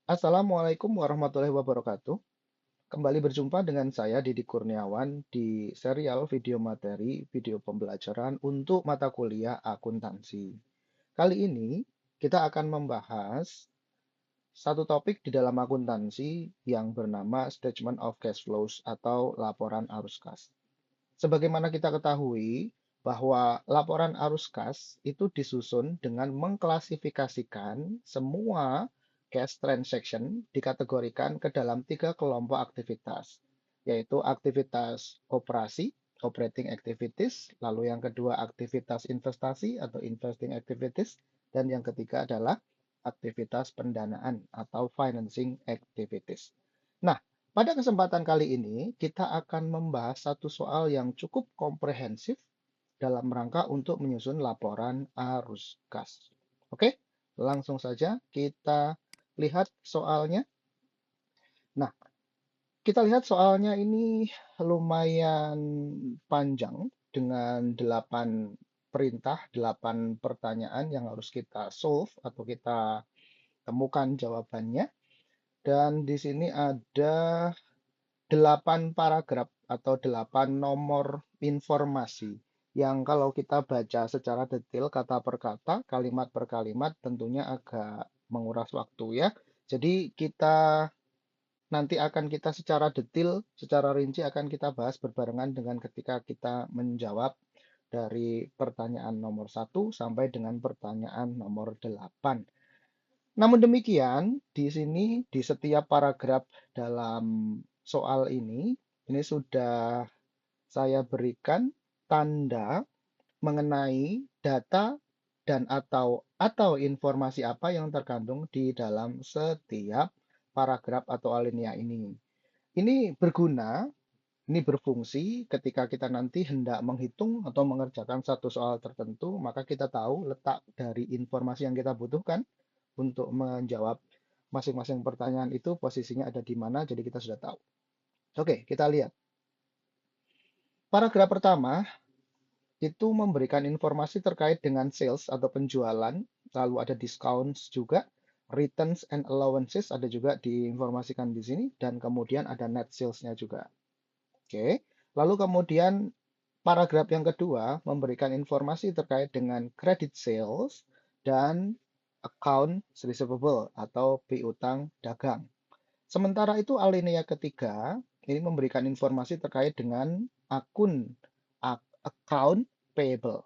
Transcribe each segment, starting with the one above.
Assalamualaikum warahmatullahi wabarakatuh. Kembali berjumpa dengan saya Didi Kurniawan di serial video materi video pembelajaran untuk mata kuliah akuntansi. Kali ini kita akan membahas satu topik di dalam akuntansi yang bernama Statement of Cash Flows atau laporan arus kas. Sebagaimana kita ketahui bahwa laporan arus kas itu disusun dengan mengklasifikasikan semua cash transaction dikategorikan ke dalam tiga kelompok aktivitas, yaitu aktivitas operasi, operating activities, lalu yang kedua aktivitas investasi atau investing activities, dan yang ketiga adalah aktivitas pendanaan atau financing activities. Nah, pada kesempatan kali ini, kita akan membahas satu soal yang cukup komprehensif dalam rangka untuk menyusun laporan arus kas. Oke, langsung saja kita lihat soalnya. Nah, kita lihat soalnya ini lumayan panjang dengan 8 perintah, 8 pertanyaan yang harus kita solve atau kita temukan jawabannya. Dan di sini ada 8 paragraf atau 8 nomor informasi yang kalau kita baca secara detail kata per kata, kalimat per kalimat tentunya agak menguras waktu ya. Jadi nanti akan kita secara detail, secara rinci akan kita bahas berbarengan dengan ketika kita menjawab dari pertanyaan nomor 1 sampai dengan pertanyaan nomor 8. Namun demikian, di sini di setiap paragraf dalam soal ini sudah saya berikan tanda mengenai data dan atau informasi apa yang terkandung di dalam setiap paragraf atau alinea ini. Ini berguna, ini berfungsi ketika kita nanti hendak menghitung atau mengerjakan satu soal tertentu, maka kita tahu letak dari informasi yang kita butuhkan untuk menjawab masing-masing pertanyaan itu posisinya ada di mana, jadi kita sudah tahu. Oke, kita lihat. Paragraf pertama itu memberikan informasi terkait dengan sales atau penjualan, lalu ada discounts juga, returns and allowances ada juga diinformasikan di sini, dan kemudian ada net sales-nya juga. Oke, lalu kemudian paragraf yang kedua memberikan informasi terkait dengan credit sales dan account receivable atau piutang dagang. Sementara itu alinea ketiga ini memberikan informasi terkait dengan akun account payable.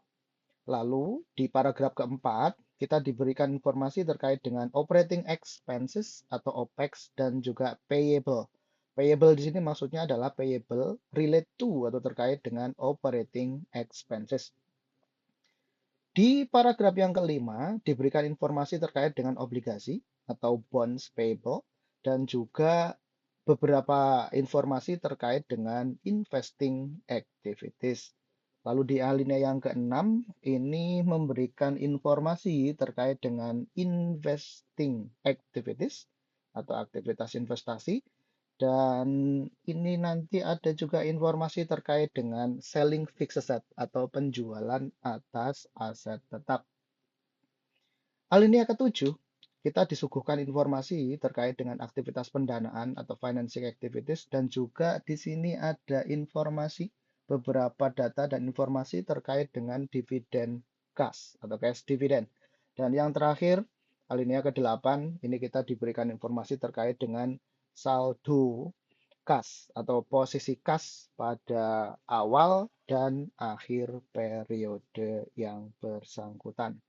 Lalu di paragraf keempat kita diberikan informasi terkait dengan operating expenses atau OPEX dan juga payable. Payable di sini maksudnya adalah payable relate to atau terkait dengan operating expenses. Di paragraf yang kelima diberikan informasi terkait dengan obligasi atau bonds payable dan juga beberapa informasi terkait dengan investing activities. Lalu di alinea yang keenam ini memberikan informasi terkait dengan investing activities atau aktivitas investasi, dan ini nanti ada juga informasi terkait dengan selling fixed asset atau penjualan atas aset tetap. Alinea ketujuh, kita disuguhkan informasi terkait dengan aktivitas pendanaan atau financing activities dan juga di sini ada informasi beberapa data dan informasi terkait dengan dividen kas atau cash dividend. Dan yang terakhir, alinea ke-8, ini kita diberikan informasi terkait dengan saldo kas atau posisi kas pada awal dan akhir periode yang bersangkutan.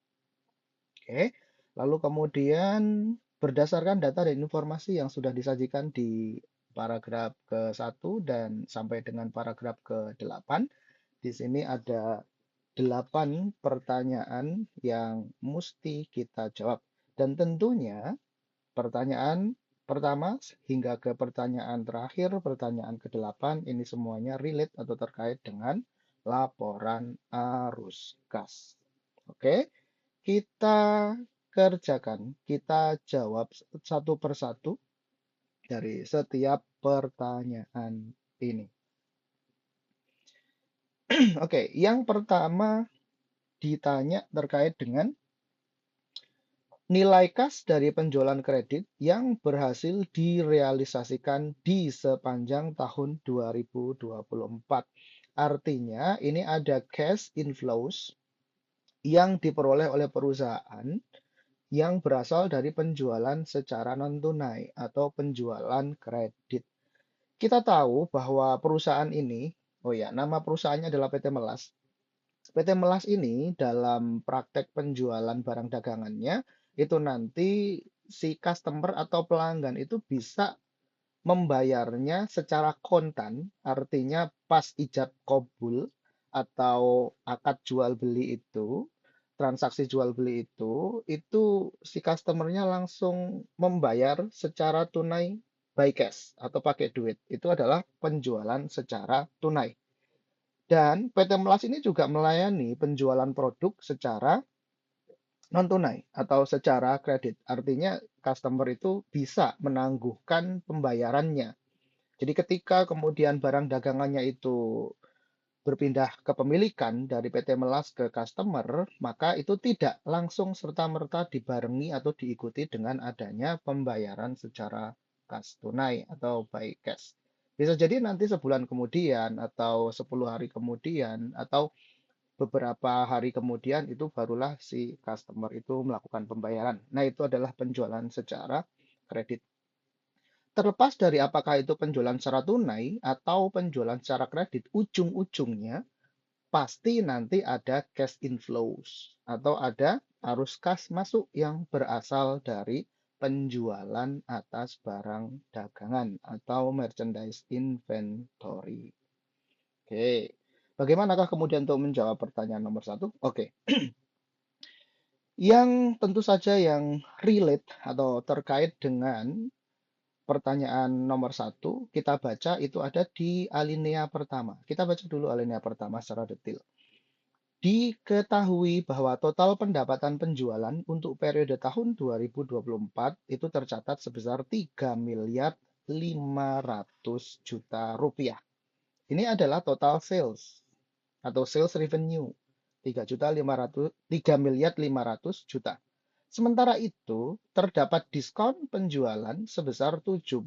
Oke, lalu kemudian berdasarkan data dan informasi yang sudah disajikan di paragraf ke-1 dan sampai dengan paragraf ke-8, di sini ada 8 pertanyaan yang mesti kita jawab. Dan tentunya pertanyaan pertama hingga ke pertanyaan terakhir, pertanyaan ke-8, ini semuanya relate atau terkait dengan laporan arus kas. Oke, kita kerjakan, kita jawab satu persatu dari setiap pertanyaan ini. Oke, yang pertama ditanya terkait dengan Nilai kas dari penjualan kredit yang berhasil direalisasikan di sepanjang tahun 2024. Artinya, ini ada cash inflows yang diperoleh oleh perusahaan yang berasal dari penjualan secara non-tunai atau penjualan kredit. Kita tahu bahwa perusahaan ini, oh ya, nama perusahaannya adalah PT Melas. PT Melas ini dalam praktek penjualan barang dagangannya itu nanti si customer atau pelanggan itu bisa membayarnya secara kontan, artinya pas ijab kabul atau akad jual beli itu, transaksi jual beli itu si customernya langsung membayar secara tunai by cash atau pakai duit. Itu adalah penjualan secara tunai. Dan PT Melas ini juga melayani penjualan produk secara non tunai atau secara kredit. Artinya customer itu bisa menangguhkan pembayarannya. Jadi ketika kemudian barang dagangannya itu berpindah kepemilikan dari PT Melas ke customer, maka itu tidak langsung serta-merta dibarengi atau diikuti dengan adanya pembayaran secara kas tunai atau by cash. Bisa jadi nanti sebulan kemudian atau 10 hari kemudian atau beberapa hari kemudian itu barulah si customer itu melakukan pembayaran. Nah, itu adalah penjualan secara kredit. Terlepas dari apakah itu penjualan secara tunai atau penjualan secara kredit, ujung-ujungnya pasti nanti ada cash inflows atau ada arus kas masuk yang berasal dari penjualan atas barang dagangan atau merchandise inventory. Oke, bagaimanakah kemudian untuk menjawab pertanyaan nomor satu? Oke, yang tentu saja yang relate atau terkait dengan pertanyaan nomor satu, kita baca itu ada di alinea pertama. Kita baca dulu alinea pertama secara detail. Diketahui bahwa total pendapatan penjualan untuk periode tahun 2024 itu tercatat sebesar 3 miliar 500 juta rupiah. Ini adalah total sales atau sales revenue 3 miliar 500 juta. Sementara itu, terdapat diskon penjualan sebesar 75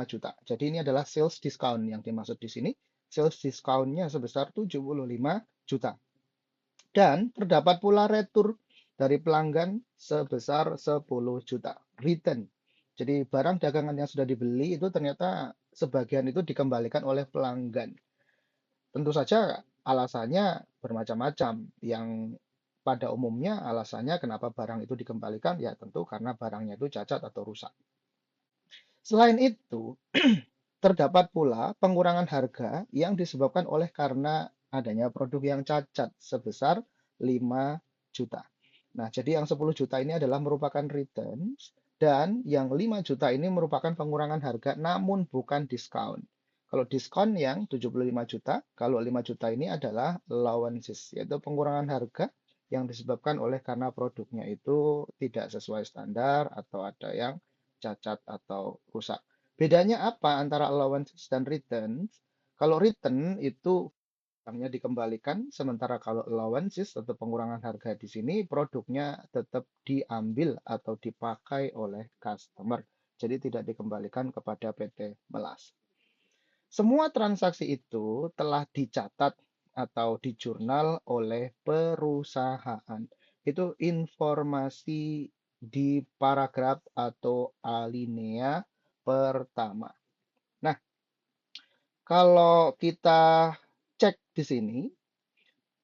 juta. Jadi ini adalah sales discount yang dimaksud di sini. Sales discountnya sebesar 75 juta. Dan terdapat pula retur dari pelanggan sebesar 10 juta. Return. Jadi barang dagangan yang sudah dibeli itu ternyata sebagian itu dikembalikan oleh pelanggan. Tentu saja alasannya bermacam-macam. Yang pada umumnya alasannya kenapa barang itu dikembalikan ya tentu karena barangnya itu cacat atau rusak. Selain itu, terdapat pula pengurangan harga yang disebabkan oleh karena adanya produk yang cacat sebesar 5 juta. Nah, jadi yang 10 juta ini adalah merupakan returns dan yang 5 juta ini merupakan pengurangan harga namun bukan diskon. Kalau diskon yang 75 juta, kalau 5 juta ini adalah allowances, yaitu pengurangan harga yang disebabkan oleh karena produknya itu tidak sesuai standar atau ada yang cacat atau rusak. Bedanya apa antara allowances dan returns? Kalau return itu barangnya dikembalikan, sementara kalau allowances atau pengurangan harga di sini produknya tetap diambil atau dipakai oleh customer. Jadi tidak dikembalikan kepada PT Melas. Semua transaksi itu telah dicatat atau dijurnal oleh perusahaan. Itu informasi di paragraf atau alinea pertama. Nah, kalau kita cek di sini,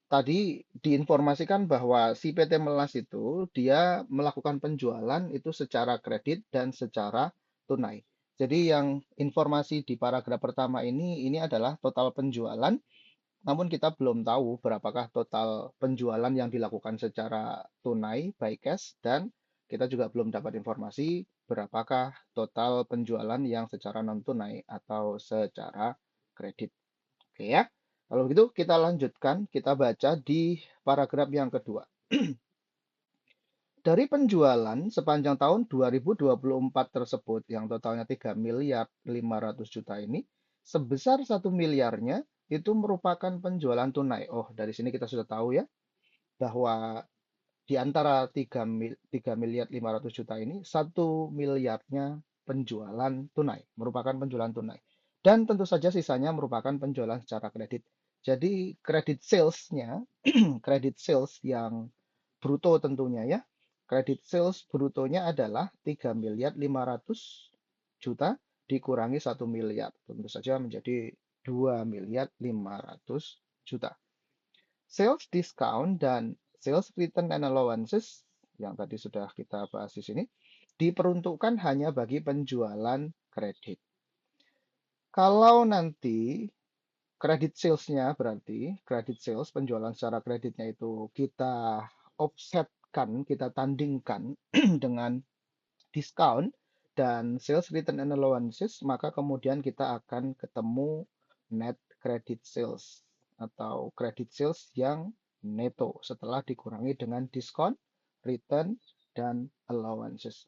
tadi diinformasikan bahwa si PT Melas itu dia melakukan penjualan itu secara kredit dan secara tunai. Jadi yang informasi di paragraf pertama ini adalah total penjualan, namun kita belum tahu berapakah total penjualan yang dilakukan secara tunai by cash dan kita juga belum dapat informasi berapakah total penjualan yang secara non tunai atau secara kredit. Oke ya. Kalau begitu kita lanjutkan, kita baca di paragraf yang kedua. Dari penjualan sepanjang tahun 2024 tersebut yang totalnya 3 miliar 500 juta ini, sebesar 1 miliarnya itu merupakan penjualan tunai. Oh, dari sini kita sudah tahu ya bahwa di antara 3 miliar 500 juta ini, 1 miliarnya penjualan tunai, merupakan penjualan tunai. Dan tentu saja sisanya merupakan penjualan secara kredit. Jadi kredit salesnya, kredit sales yang bruto tentunya ya, kredit sales brutonya adalah 3 miliar 500 juta dikurangi 1 miliar. Tentu saja menjadi 2 miliar 500 juta. Sales discount dan sales return and allowances yang tadi sudah kita bahas di sini diperuntukkan hanya bagi penjualan kredit. Kalau nanti kredit salesnya berarti kredit sales penjualan secara kreditnya itu kita offsetkan, kita tandingkan dengan diskon dan sales return and allowances, maka kemudian kita akan ketemu net credit sales atau credit sales yang neto setelah dikurangi dengan diskon, return, dan allowances.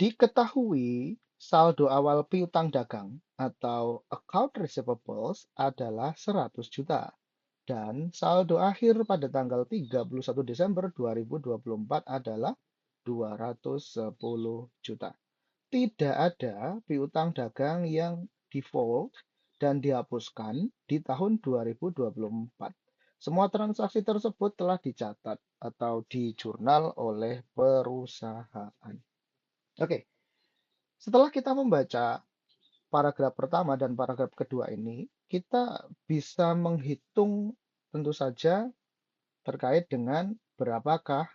Diketahui saldo awal piutang dagang atau account receivables adalah 100 juta dan saldo akhir pada tanggal 31 Desember 2024 adalah 210 juta. Tidak ada piutang dagang yang default dan dihapuskan di tahun 2024. Semua transaksi tersebut telah dicatat atau dijurnal oleh perusahaan. Oke, setelah kita membaca paragraf pertama dan paragraf kedua ini, kita bisa menghitung tentu saja terkait dengan berapakah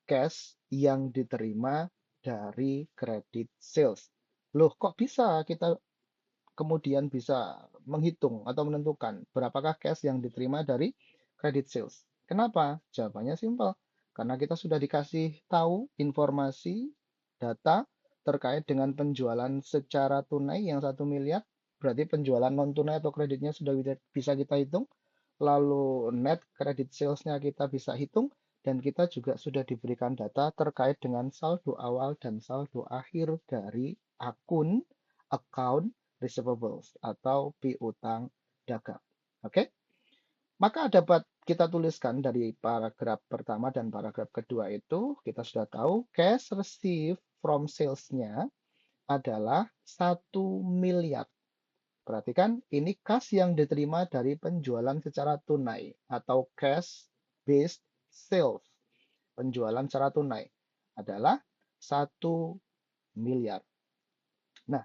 cash yang diterima dari credit sales. Loh, kok bisa kita kemudian bisa menghitung atau menentukan berapakah cash yang diterima dari credit sales? Kenapa? Jawabannya simpel. Karena kita sudah dikasih tahu informasi, data terkait dengan penjualan secara tunai yang 1 miliar, berarti penjualan non tunai atau kreditnya sudah bisa kita hitung. Lalu net credit sales-nya kita bisa hitung, dan kita juga sudah diberikan data terkait dengan saldo awal dan saldo akhir dari akun account receivables atau piutang dagang. Oke? Maka dapat kita tuliskan dari paragraf pertama dan paragraf kedua itu, kita sudah tahu cash received from sales-nya adalah 1 miliar. Perhatikan, ini kas yang diterima dari penjualan secara tunai atau cash based sales. Penjualan secara tunai adalah 1 miliar. Nah,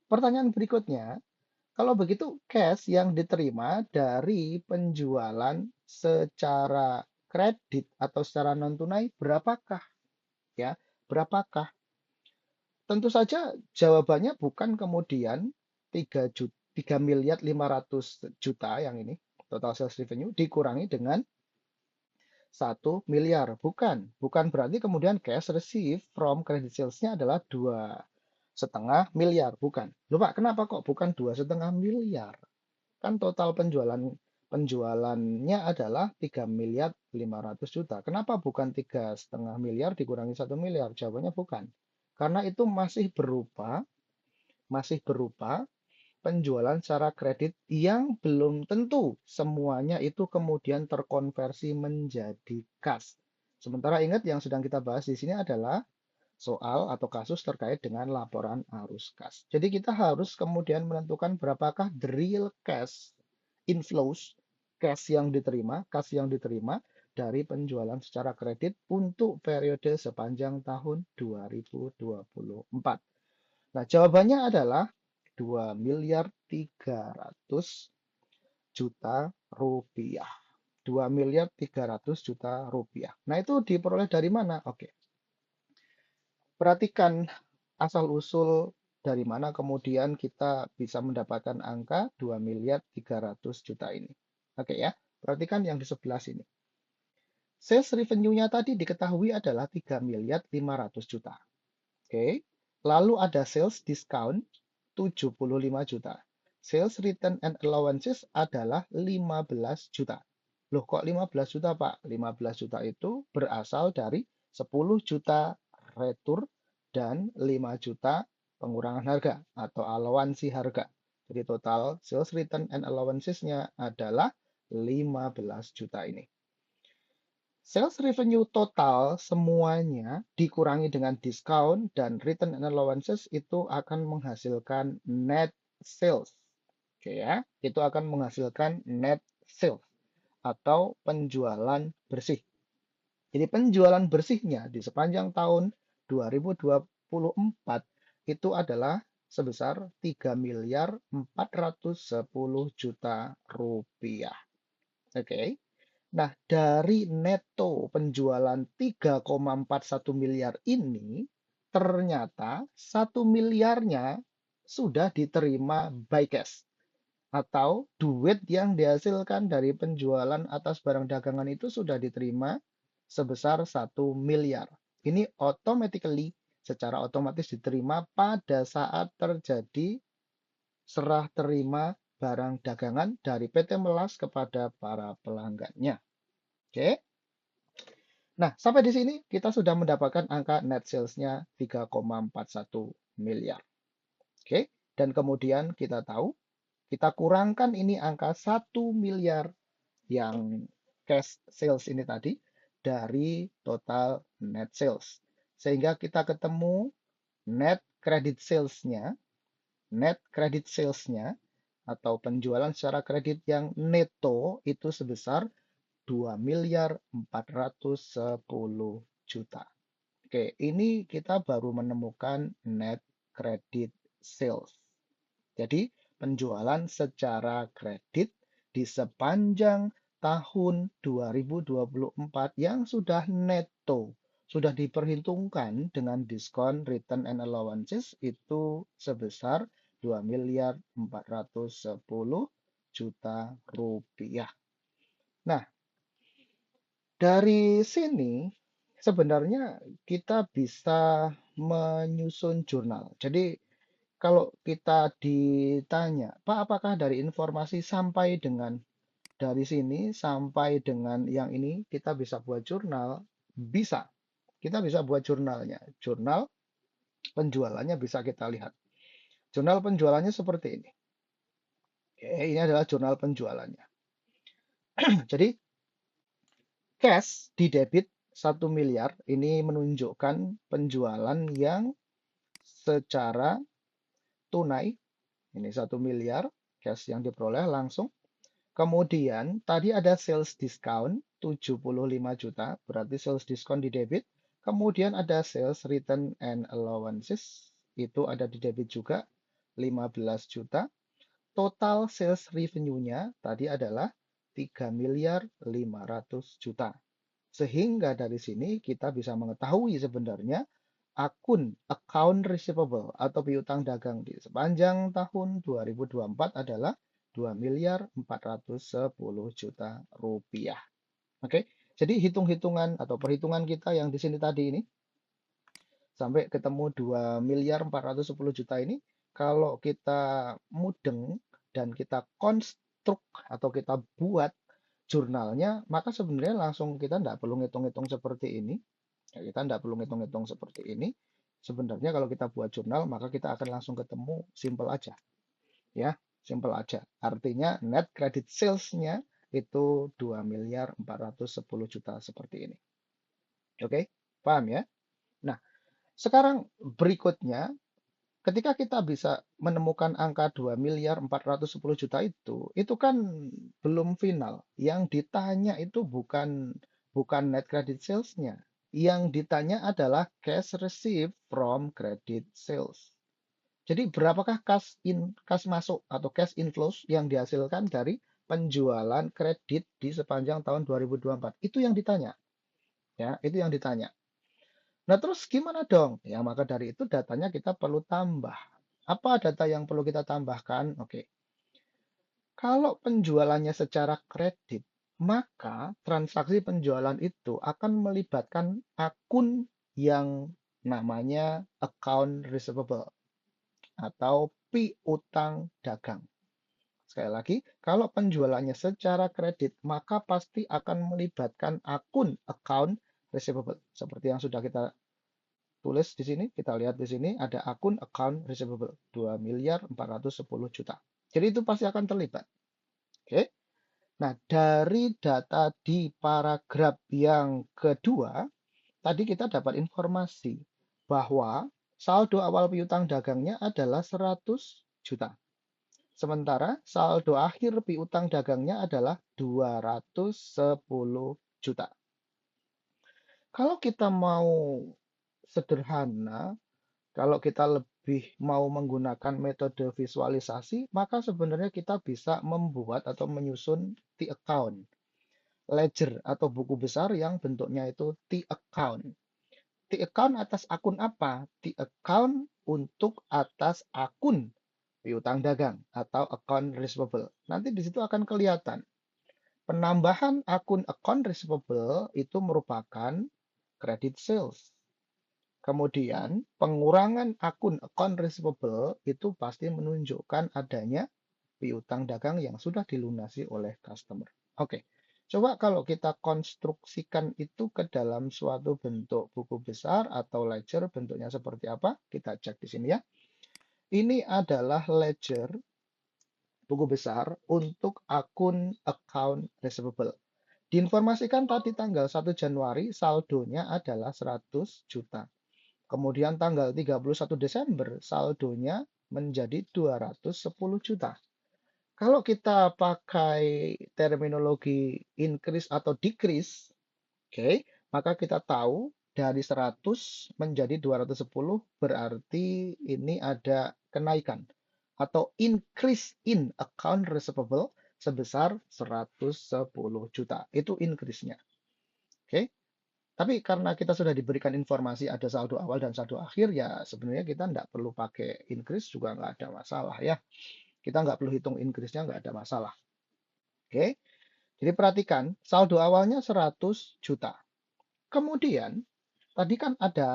pertanyaan berikutnya, kalau begitu cash yang diterima dari penjualan secara kredit atau secara non tunai berapakah? Ya, berapakah? Tentu saja jawabannya bukan kemudian 3 miliar 500 juta yang ini total sales revenue dikurangi dengan 1 miliar. Bukan berarti kemudian cash receive from credit sales-nya adalah 2,5 miliar. Bukan. Loh Pak, kenapa kok bukan 2,5 miliar? Kan total penjualannya adalah 3 miliar 500 juta. Kenapa bukan 3,5 miliar dikurangi 1 miliar? Jawabannya bukan. Karena itu masih berupa penjualan secara kredit yang belum tentu semuanya itu kemudian terkonversi menjadi kas. Sementara ingat yang sedang kita bahas di sini adalah soal atau kasus terkait dengan laporan arus kas. Jadi kita harus kemudian menentukan berapakah the real cash inflows, kas yang diterima dari penjualan secara kredit untuk periode sepanjang tahun 2024. Nah, jawabannya adalah 2 miliar 300 juta rupiah. 2 miliar 300 juta rupiah. Nah, itu diperoleh dari mana? Oke. Perhatikan asal-usul dari mana kemudian kita bisa mendapatkan angka 2 miliar 300 juta ini. Oke ya, perhatikan yang di sebelah sini. Sales revenue-nya tadi diketahui adalah 3 miliar 500 juta. Oke. Lalu ada sales discount 75 juta. Sales return and allowances adalah 15 juta. Loh kok 15 juta Pak? 15 juta itu berasal dari 10 juta retur dan 5 juta pengurangan harga atau allowansi harga. Jadi total sales return and allowances-nya adalah 15 juta ini. Sales revenue total semuanya dikurangi dengan diskon dan return and allowances itu akan menghasilkan net sales. Oke ya, itu akan menghasilkan net sales atau penjualan bersih. Jadi penjualan bersihnya di sepanjang tahun 2024 itu adalah sebesar 3 miliar 410 juta rupiah. Oke. Nah, dari neto penjualan 3,41 miliar ini, ternyata 1 miliarnya sudah diterima by cash atau duit yang dihasilkan dari penjualan atas barang dagangan itu sudah diterima sebesar 1 miliar. Ini automatically, secara otomatis diterima pada saat terjadi serah terima barang dagangan dari PT Melas kepada para pelanggannya. Oke. Nah, sampai di sini kita sudah mendapatkan angka net sales-nya 3,41 miliar. Oke. Dan kemudian kita tahu, kita kurangkan ini angka 1 miliar yang cash sales ini tadi dari total net sales. Sehingga kita ketemu net credit sales-nya, atau penjualan secara kredit yang neto itu sebesar 2 miliar 410 juta. Oke, ini kita baru menemukan net credit sales. Jadi, penjualan secara kredit di sepanjang tahun 2024 yang sudah neto, sudah diperhitungkan dengan diskon return and allowances itu sebesar 2 miliar 410 juta rupiah. Nah, dari sini sebenarnya kita bisa menyusun jurnal. Jadi kalau kita ditanya, Pak, apakah dari informasi sampai dengan dari sini sampai dengan yang ini kita bisa buat jurnal? Bisa. Kita bisa buat jurnalnya. Jurnal penjualannya bisa kita lihat. Jurnal penjualannya seperti ini. Oke, ini adalah jurnal penjualannya. Jadi cash di debit 1 miliar ini menunjukkan penjualan yang secara tunai. Ini 1 miliar cash yang diperoleh langsung. Kemudian tadi ada sales discount 75 juta, berarti sales discount di debit. Kemudian ada sales return and allowances, itu ada di debit juga 15 juta. Total sales revenue-nya tadi adalah 3 miliar 500 juta. Sehingga dari sini kita bisa mengetahui sebenarnya akun account receivable atau piutang dagang di sepanjang tahun 2024 adalah 2 miliar 410 juta rupiah. Oke, jadi hitung-hitungan atau perhitungan kita yang di sini tadi ini sampai ketemu 2 miliar 410 juta ini, kalau kita mudeng dan kita konstruk atau kita buat jurnalnya, maka sebenarnya langsung kita tidak perlu ngitung-ngitung seperti ini. Ya, kita tidak perlu ngitung-ngitung seperti ini. Sebenarnya kalau kita buat jurnal, maka kita akan langsung ketemu simple aja. Ya, simple aja. Artinya net credit sales-nya itu 2 miliar 410 juta seperti ini. Oke, paham ya? Nah, sekarang berikutnya, ketika kita bisa menemukan angka 2 miliar 410 juta itu kan belum final. Yang ditanya itu bukan net credit sales-nya. Yang ditanya adalah cash received from credit sales. Jadi berapakah kas masuk atau cash inflows yang dihasilkan dari penjualan kredit di sepanjang tahun 2024? Itu yang ditanya. Ya, itu yang ditanya. Nah, terus gimana dong? Ya, maka dari itu datanya kita perlu tambah. Apa data yang perlu kita tambahkan? Oke. Kalau penjualannya secara kredit, maka transaksi penjualan itu akan melibatkan akun yang namanya account receivable atau piutang dagang. Sekali lagi, kalau penjualannya secara kredit, maka pasti akan melibatkan akun account receivable. Seperti yang sudah kita tulis di sini, kita lihat di sini ada akun account receivable 2 miliar 410 juta. Jadi itu pasti akan terlibat. Oke. Nah, dari data di paragraf yang kedua, tadi kita dapat informasi bahwa saldo awal piutang dagangnya adalah 100 juta. Sementara saldo akhir piutang dagangnya adalah 210 juta. Kalau kita mau sederhana, kalau kita lebih mau menggunakan metode visualisasi, maka sebenarnya kita bisa membuat atau menyusun T-account, ledger atau buku besar yang bentuknya itu T-account. T-account atas akun apa? T-account untuk atas akun piutang dagang atau account receivable. Nanti di situ akan kelihatan. Penambahan akun account receivable itu merupakan credit sales. Kemudian, pengurangan akun account receivable itu pasti menunjukkan adanya piutang dagang yang sudah dilunasi oleh customer. Oke, coba kalau kita konstruksikan itu ke dalam suatu bentuk buku besar atau ledger, bentuknya seperti apa? Kita cek di sini ya. Ini adalah ledger buku besar untuk akun account receivable. Diinformasikan tadi tanggal 1 Januari saldonya adalah 100 juta. Kemudian tanggal 31 Desember saldonya menjadi 210 juta. Kalau kita pakai terminologi increase atau decrease, oke, maka kita tahu dari 100 menjadi 210 berarti ini ada kenaikan atau increase in account receivable sebesar 110 juta. Itu increase-nya. Oke. Tapi karena kita sudah diberikan informasi ada saldo awal dan saldo akhir, ya sebenarnya kita nggak perlu pakai increase juga nggak ada masalah ya. Kita nggak perlu hitung increase-nya, nggak ada masalah. Oke. Jadi perhatikan, saldo awalnya 100 juta. Kemudian, tadi kan ada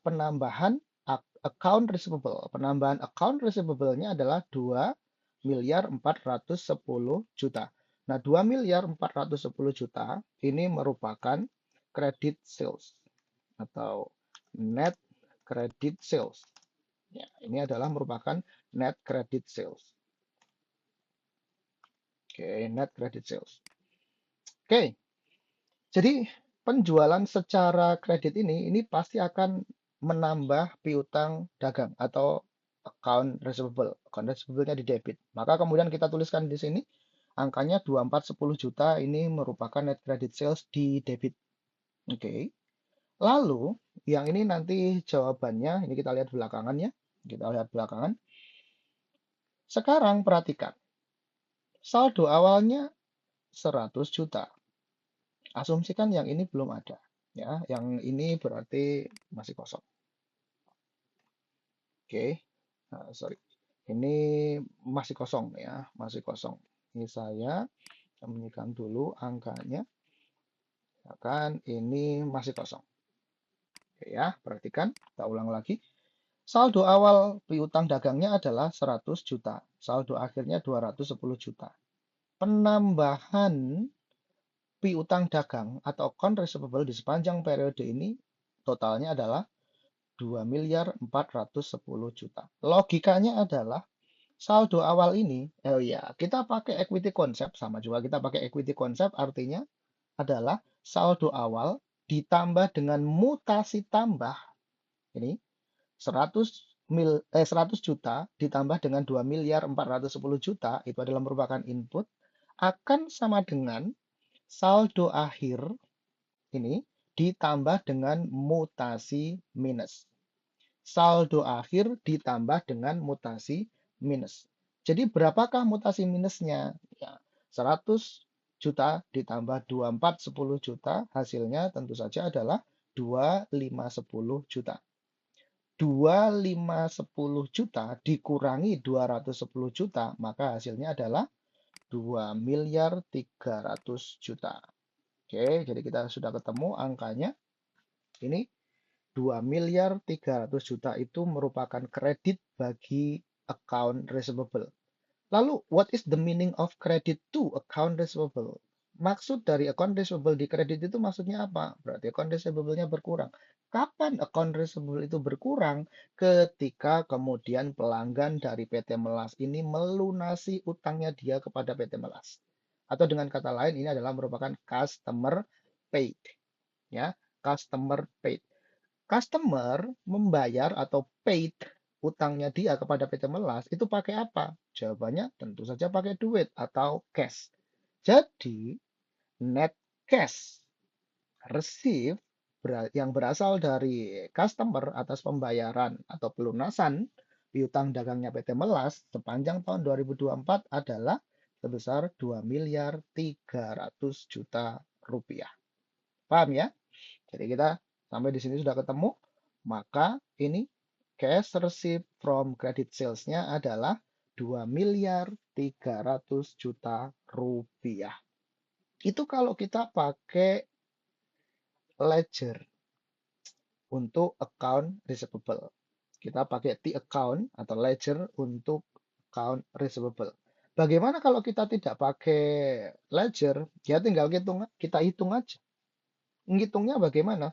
penambahan account receivable. Penambahan account receivable-nya adalah 2.410 juta. Nah, 2.410 juta ini merupakan credit sales atau net credit sales. Ya, ini adalah merupakan net credit sales. Oke, net credit sales. Oke, jadi penjualan secara kredit ini pasti akan menambah piutang dagang atau account receivable. Account receivable-nya di debit. Maka kemudian kita tuliskan di sini angkanya 2410 juta ini merupakan net credit sales di debit. Oke. Lalu yang ini nanti jawabannya ini kita lihat belakangan ya. Kita lihat belakangan. Sekarang perhatikan. Saldo awalnya 100 juta. Asumsikan yang ini belum ada. Ya, yang ini berarti masih kosong. Oke, sorry. Ini masih kosong ya, masih kosong. Ini saya sembunyikan dulu angkanya. Misalkan ini masih kosong. Oke ya, perhatikan. Kita ulang lagi. Saldo awal piutang dagangnya adalah 100 juta. Saldo akhirnya 210 juta. Penambahan piutang dagang atau account receivable di sepanjang periode ini totalnya adalah 2.410 juta. Logikanya adalah saldo awal ini, oh ya, kita pakai equity concept, sama juga kita pakai equity concept, artinya adalah saldo awal ditambah dengan mutasi tambah, ini 100 juta ditambah dengan 2.410 juta, itu adalah merupakan input, akan sama dengan saldo akhir, ini ditambah dengan mutasi minus. Saldo akhir ditambah dengan mutasi minus. Jadi berapakah mutasi minusnya? Ya, 100 juta ditambah 2410 juta, hasilnya tentu saja adalah 2510 juta. 2510 juta dikurangi 210 juta, maka hasilnya adalah 2.300.000.000 juta. Oke, jadi kita sudah ketemu angkanya. Ini 2.300.000.000 juta itu merupakan kredit bagi account receivable. Lalu, what is the meaning of credit to account receivable? Maksud dari account receivable di kredit itu maksudnya apa? Berarti account receivable-nya berkurang. Kapan account receivable itu berkurang? Ketika kemudian pelanggan dari PT Melas ini melunasi utangnya dia kepada PT Melas. Atau dengan kata lain ini adalah merupakan customer paid, ya, customer paid. Customer membayar atau paid utangnya dia kepada PT Melas itu pakai apa? Jawabannya tentu saja pakai duit atau cash. Jadi net cash receive yang berasal dari customer atas pembayaran atau pelunasan piutang dagangnya PT Melas sepanjang tahun 2024 adalah sebesar 2 miliar 300 juta rupiah. Paham ya? Jadi kita sampai di sini sudah ketemu, maka ini cash receipt from credit sales-nya adalah 2 miliar 300 juta rupiah. Itu kalau kita pakai ledger untuk account receivable. Kita pakai T account atau ledger untuk account receivable. Bagaimana kalau kita tidak pakai ledger? Ya tinggal kita hitung aja. Ngitungnya bagaimana?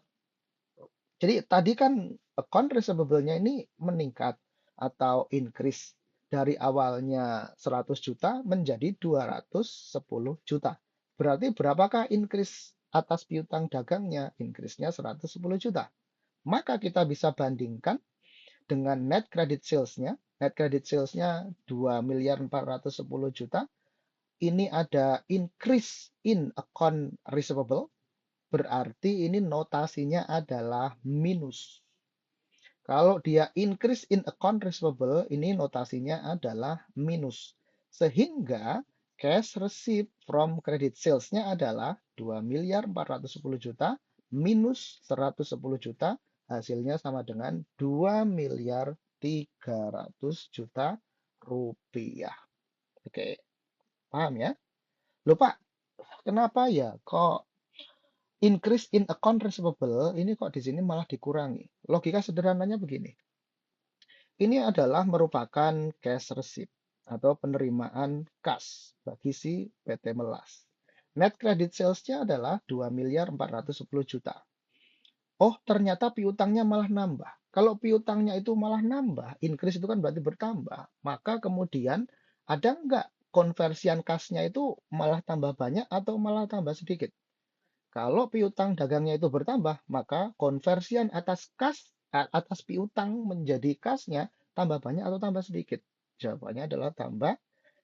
Jadi tadi kan account receivable-nya ini meningkat atau increase dari awalnya 100 juta menjadi 210 juta. Berarti berapakah increase atas piutang dagangnya? Increase-nya 110 juta. Maka kita bisa bandingkan dengan net credit sales-nya. Net credit sales-nya 2 miliar 410 juta. Ini ada increase in account receivable. Berarti ini notasinya adalah minus. Kalau dia increase in account receivable, ini notasinya adalah minus. Sehingga cash receipt from credit sales-nya adalah 2 miliar 410 juta minus 110 juta, hasilnya sama dengan 2 miliar 300 juta rupiah. Oke, paham ya? Lupa, kenapa ya kok increase in account receivable ini kok di sini malah dikurangi? Logika sederhananya begini. Ini adalah merupakan cash receipt atau penerimaan kas bagi si PT Melas. Net credit sales-nya adalah 2 miliar 410 juta. Oh, ternyata piutangnya malah nambah. Kalau piutangnya itu malah nambah, increase itu kan berarti bertambah. Maka kemudian ada nggak konversian kasnya itu malah tambah banyak atau malah tambah sedikit? Kalau piutang dagangnya itu bertambah, maka konversian atas piutang menjadi kasnya tambah banyak atau tambah sedikit? Jawabannya adalah tambah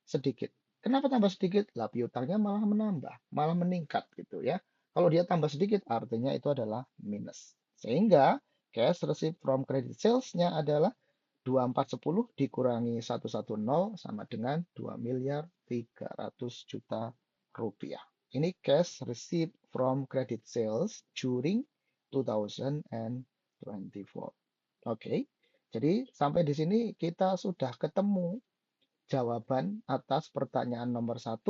sedikit. Kenapa tambah sedikit? Lah piutangnya malah menambah, malah meningkat gitu ya. Kalau dia tambah sedikit artinya itu adalah minus. Sehingga cash receipt from credit sales-nya adalah 2410 dikurangi 110 sama dengan 2 miliar 300 juta rupiah. Ini cash receipt from credit sales during 2024. Oke, jadi sampai di sini kita sudah ketemu jawaban atas pertanyaan nomor 1,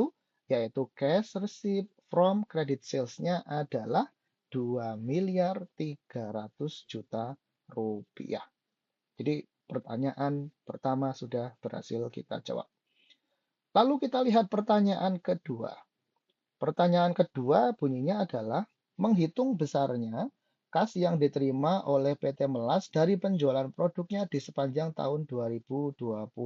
yaitu cash receipt from credit sales-nya adalah 2 miliar 300 juta rupiah. Jadi pertanyaan pertama sudah berhasil kita jawab. Lalu kita lihat pertanyaan kedua. Pertanyaan kedua bunyinya adalah menghitung besarnya kas yang diterima oleh PT Melas dari penjualan produknya di sepanjang tahun 2024.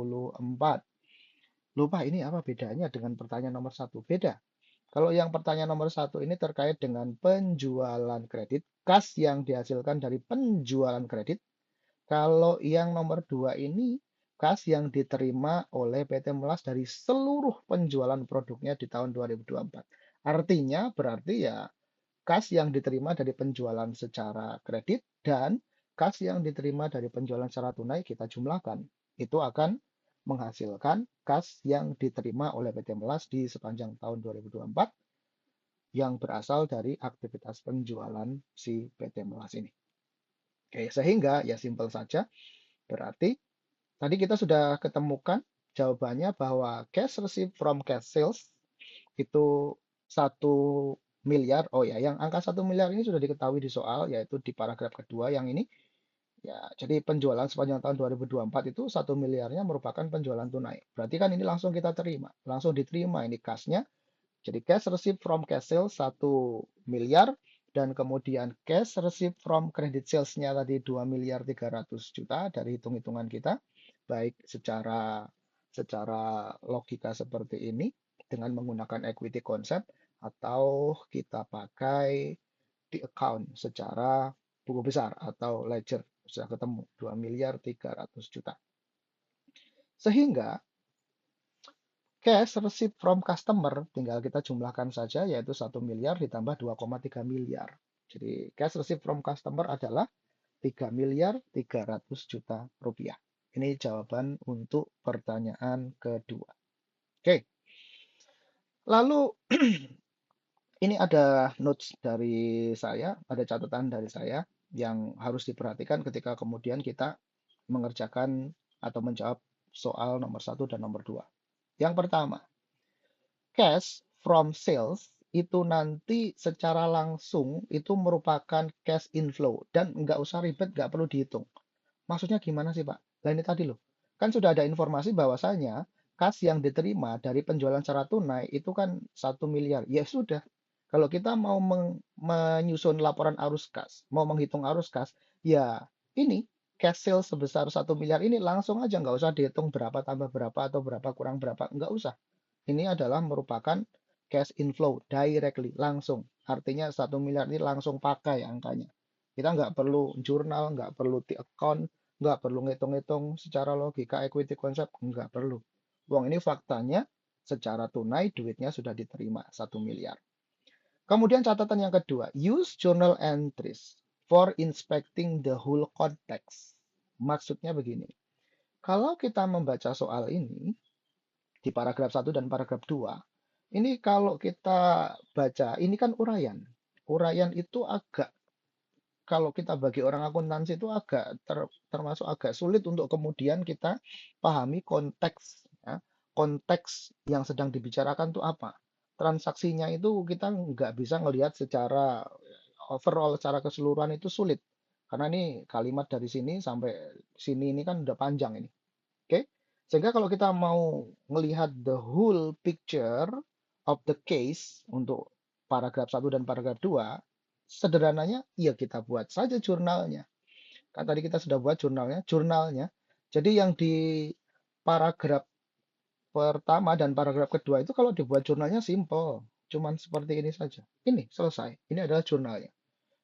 Lupa ini apa bedanya dengan pertanyaan nomor 1? Beda. Kalau yang pertanyaan nomor 1 ini terkait dengan penjualan kredit, kas yang dihasilkan dari penjualan kredit. Kalau yang nomor 2 ini kas yang diterima oleh PT Melas dari seluruh penjualan produknya di tahun 2024. Artinya berarti ya kas yang diterima dari penjualan secara kredit dan kas yang diterima dari penjualan secara tunai kita jumlahkan. Itu akan menghasilkan kas yang diterima oleh PT Melas di sepanjang tahun 2024 yang berasal dari aktivitas penjualan si PT Melas ini. Oke, sehingga ya simpel saja. Berarti tadi kita sudah ketemukan jawabannya bahwa cash receipt from cash sales itu 1 miliar. Oh ya, yang angka 1 miliar ini sudah diketahui di soal, yaitu di paragraf kedua yang ini. Ya, jadi penjualan sepanjang tahun 2024 itu 1 miliarnya merupakan penjualan tunai. Berarti kan ini langsung kita terima, langsung diterima ini kasnya. Jadi cash receipt from cash sales 1 miliar dan kemudian cash receipt from credit sales-nya tadi 2 miliar 300 juta dari hitung-hitungan kita baik secara logika seperti ini. dengan menggunakan equity concept atau kita pakai di account secara buku besar atau ledger. Sudah ketemu 2.300.000.000. Sehingga cash receipt from customer tinggal kita jumlahkan saja, yaitu 1 miliar ditambah 2,3 miliar. Jadi cash receipt from customer adalah 3.300.000.000 rupiah. Ini jawaban untuk pertanyaan kedua. Oke, lalu ini ada notes dari saya, ada catatan dari saya yang harus diperhatikan ketika kemudian kita mengerjakan atau menjawab soal nomor 1 dan nomor 2. Yang pertama, cash from sales itu nanti secara langsung itu merupakan cash inflow dan nggak usah ribet, nggak perlu dihitung. Maksudnya gimana sih, Pak? Nah, ini tadi loh. Kan sudah ada informasi bahwasanya kas yang diterima dari penjualan secara tunai itu kan 1 miliar. Ya sudah. Kalau kita mau menyusun laporan arus kas, mau menghitung arus kas, ya ini cash sales sebesar 1 miliar ini langsung aja, nggak usah dihitung berapa tambah berapa atau berapa kurang berapa, nggak usah. Ini adalah merupakan cash inflow directly, langsung. Artinya 1 miliar ini langsung pakai angkanya. Kita nggak perlu jurnal, nggak perlu di account, nggak perlu ngitung-ngitung secara logika equity concept, nggak perlu. Uang ini faktanya secara tunai duitnya sudah diterima 1 miliar. Kemudian catatan yang kedua, use journal entries for inspecting the whole context. Maksudnya begini, kalau kita membaca soal ini di paragraf 1 dan paragraf 2, ini kalau kita baca, ini kan uraian. Uraian itu agak, kalau kita bagi orang akuntansi itu agak termasuk agak sulit untuk kemudian kita pahami konteks, ya. Konteks yang sedang dibicarakan itu apa. Transaksinya itu kita nggak bisa ngelihat secara overall, secara keseluruhan itu sulit. Karena ini kalimat dari sini sampai sini ini kan udah panjang ini. Oke? Sehingga kalau kita mau melihat the whole picture of the case untuk paragraf 1 dan paragraf 2, sederhananya ya kita buat saja jurnalnya. Kan tadi kita sudah buat jurnalnya. Jadi yang di paragraf pertama dan paragraf kedua itu kalau dibuat jurnalnya simple. Cuman seperti ini saja. Ini selesai. Ini adalah jurnalnya.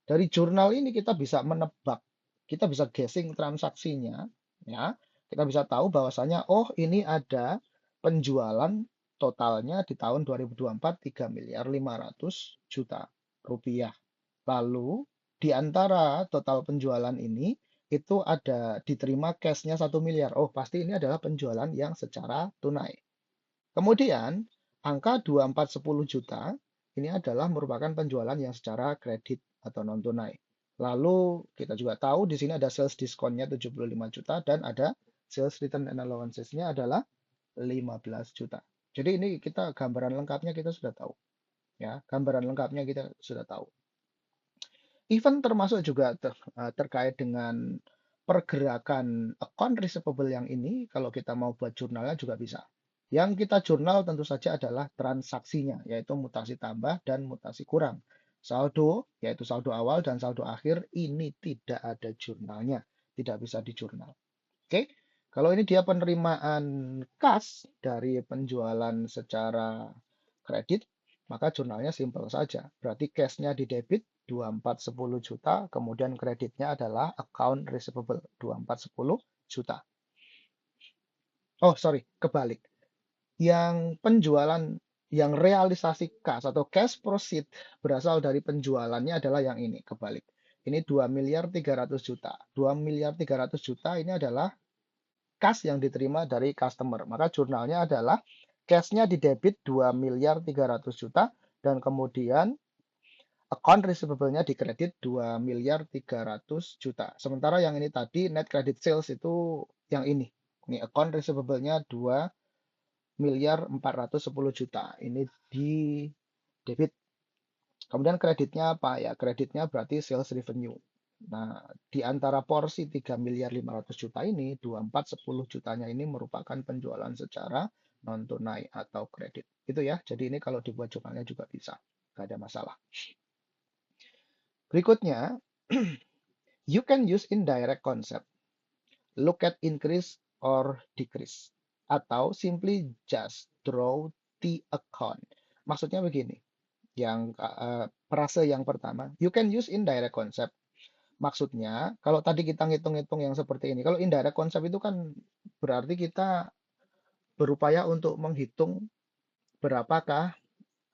Dari jurnal ini kita bisa menebak, kita bisa guessing transaksinya, ya. Kita bisa tahu bahwasanya oh ini ada penjualan totalnya di tahun 2024 3.500.000.000 rupiah. Lalu di antara total penjualan ini itu ada diterima cashnya 1 miliar. Oh, pasti ini adalah penjualan yang secara tunai. Kemudian angka 2410 juta ini adalah merupakan penjualan yang secara kredit atau non tunai. Lalu kita juga tahu di sini ada sales diskonnya 75 juta dan ada sales return and allowances-nya adalah 15 juta. Jadi ini kita gambaran lengkapnya kita sudah tahu. Ya, gambaran lengkapnya kita sudah tahu. Even termasuk juga terkait dengan pergerakan account receivable yang ini, kalau kita mau buat jurnalnya juga bisa. Yang kita jurnal tentu saja adalah transaksinya, yaitu mutasi tambah dan mutasi kurang. Saldo, yaitu saldo awal dan saldo akhir, ini tidak ada jurnalnya, tidak bisa dijurnal. Oke, kalau ini dia penerimaan kas dari penjualan secara kredit, maka jurnalnya simpel saja. Berarti cashnya di debit 2410 juta, kemudian kreditnya adalah account receivable 2410 juta. Oh, sorry, kebalik. Yang penjualan, yang realisasi kas atau cash proceed berasal dari penjualannya adalah yang ini, kebalik. Ini 2.300.000.000. 2.300.000.000 ini adalah kas yang diterima dari customer. Maka jurnalnya adalah cash-nya di debit 2.300.000.000 dan kemudian account receivable-nya di kredit 2.300.000.000. Sementara yang ini tadi net credit sales itu yang ini. Ini account receivable-nya 2.410.000.000. Ini di debit. Kemudian kreditnya apa ya? Kreditnya berarti sales revenue. Nah, di antara porsi 3.500.000.000 ini, 2410 jutanya ini merupakan penjualan secara non tunai atau kredit. Itu ya. Jadi ini kalau dibuat jurnalnya juga bisa. Nggak ada masalah. Berikutnya, you can use indirect concept. Look at increase or decrease. Atau simply just draw the account. Maksudnya begini, frase yang pertama, you can use indirect concept. Maksudnya, kalau tadi kita ngitung-ngitung yang seperti ini, kalau indirect concept itu kan berarti kita berupaya untuk menghitung berapakah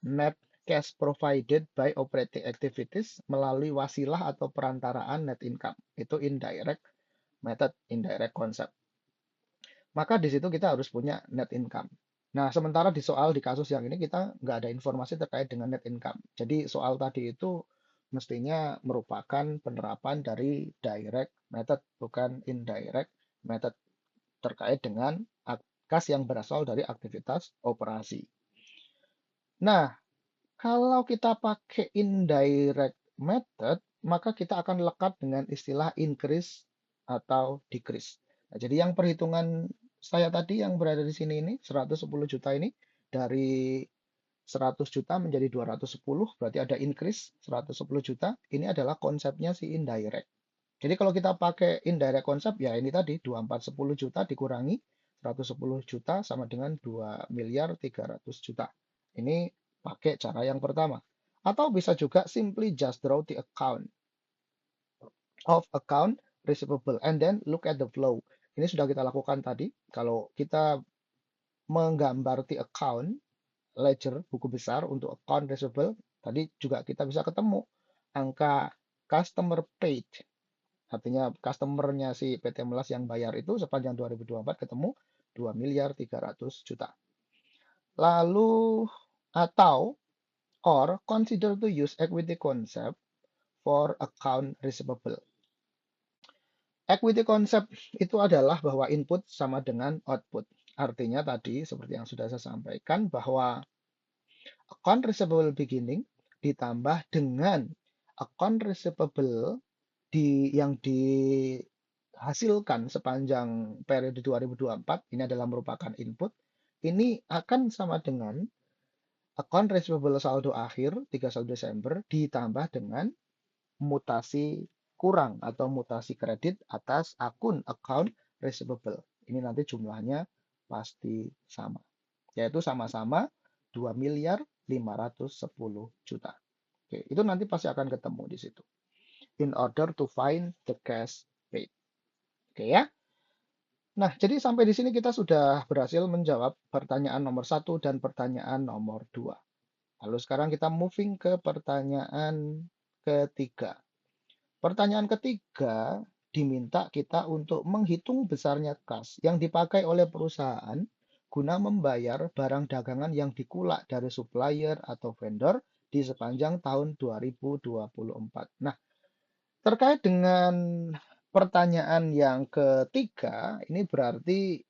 net cash provided by operating activities melalui wasilah atau perantaraan net income. Itu indirect method, indirect concept. Maka di situ kita harus punya net income. Nah, sementara di kasus yang ini kita nggak ada informasi terkait dengan net income. Jadi soal tadi itu mestinya merupakan penerapan dari direct method, bukan indirect method terkait dengan kas yang berasal dari aktivitas operasi. Nah, kalau kita pakai indirect method, maka kita akan lekat dengan istilah increase atau decrease. Nah, jadi yang perhitungan saya tadi yang berada di sini ini, 110 juta ini, dari 100 juta menjadi 210, berarti ada increase 110 juta. Ini adalah konsepnya si indirect. Jadi kalau kita pakai indirect konsep, ya ini tadi, 2410 juta dikurangi 110 juta sama dengan 2 miliar 300 juta. Ini pakai cara yang pertama. Atau bisa juga simply just draw the account receivable and then look at the flow. Ini sudah kita lakukan tadi. Kalau kita menggambar the account ledger buku besar untuk account receivable, tadi juga kita bisa ketemu angka customer paid. Artinya customernya si PT Melas yang bayar itu sepanjang 2024 ketemu 2 miliar 300 juta. Lalu atau or consider to use equity concept for account receivable. Equity concept itu adalah bahwa input sama dengan output. Artinya tadi seperti yang sudah saya sampaikan bahwa account receivable beginning ditambah dengan account receivable yang dihasilkan sepanjang periode 2024, ini adalah merupakan input, ini akan sama dengan account receivable saldo akhir 31 Desember ditambah dengan mutasi kurang atau mutasi kredit atas akun account receivable. Ini nanti jumlahnya pasti sama, yaitu sama-sama 2 miliar 510 juta. Oke, itu nanti pasti akan ketemu di situ. In order to find the cash paid. Oke ya. Nah, jadi sampai di sini kita sudah berhasil menjawab pertanyaan nomor 1 dan pertanyaan nomor 2. Lalu sekarang kita moving ke pertanyaan ketiga. Pertanyaan ketiga diminta kita untuk menghitung besarnya kas yang dipakai oleh perusahaan guna membayar barang dagangan yang dikulak dari supplier atau vendor di sepanjang tahun 2024. Nah, terkait dengan pertanyaan yang ketiga, ini berarti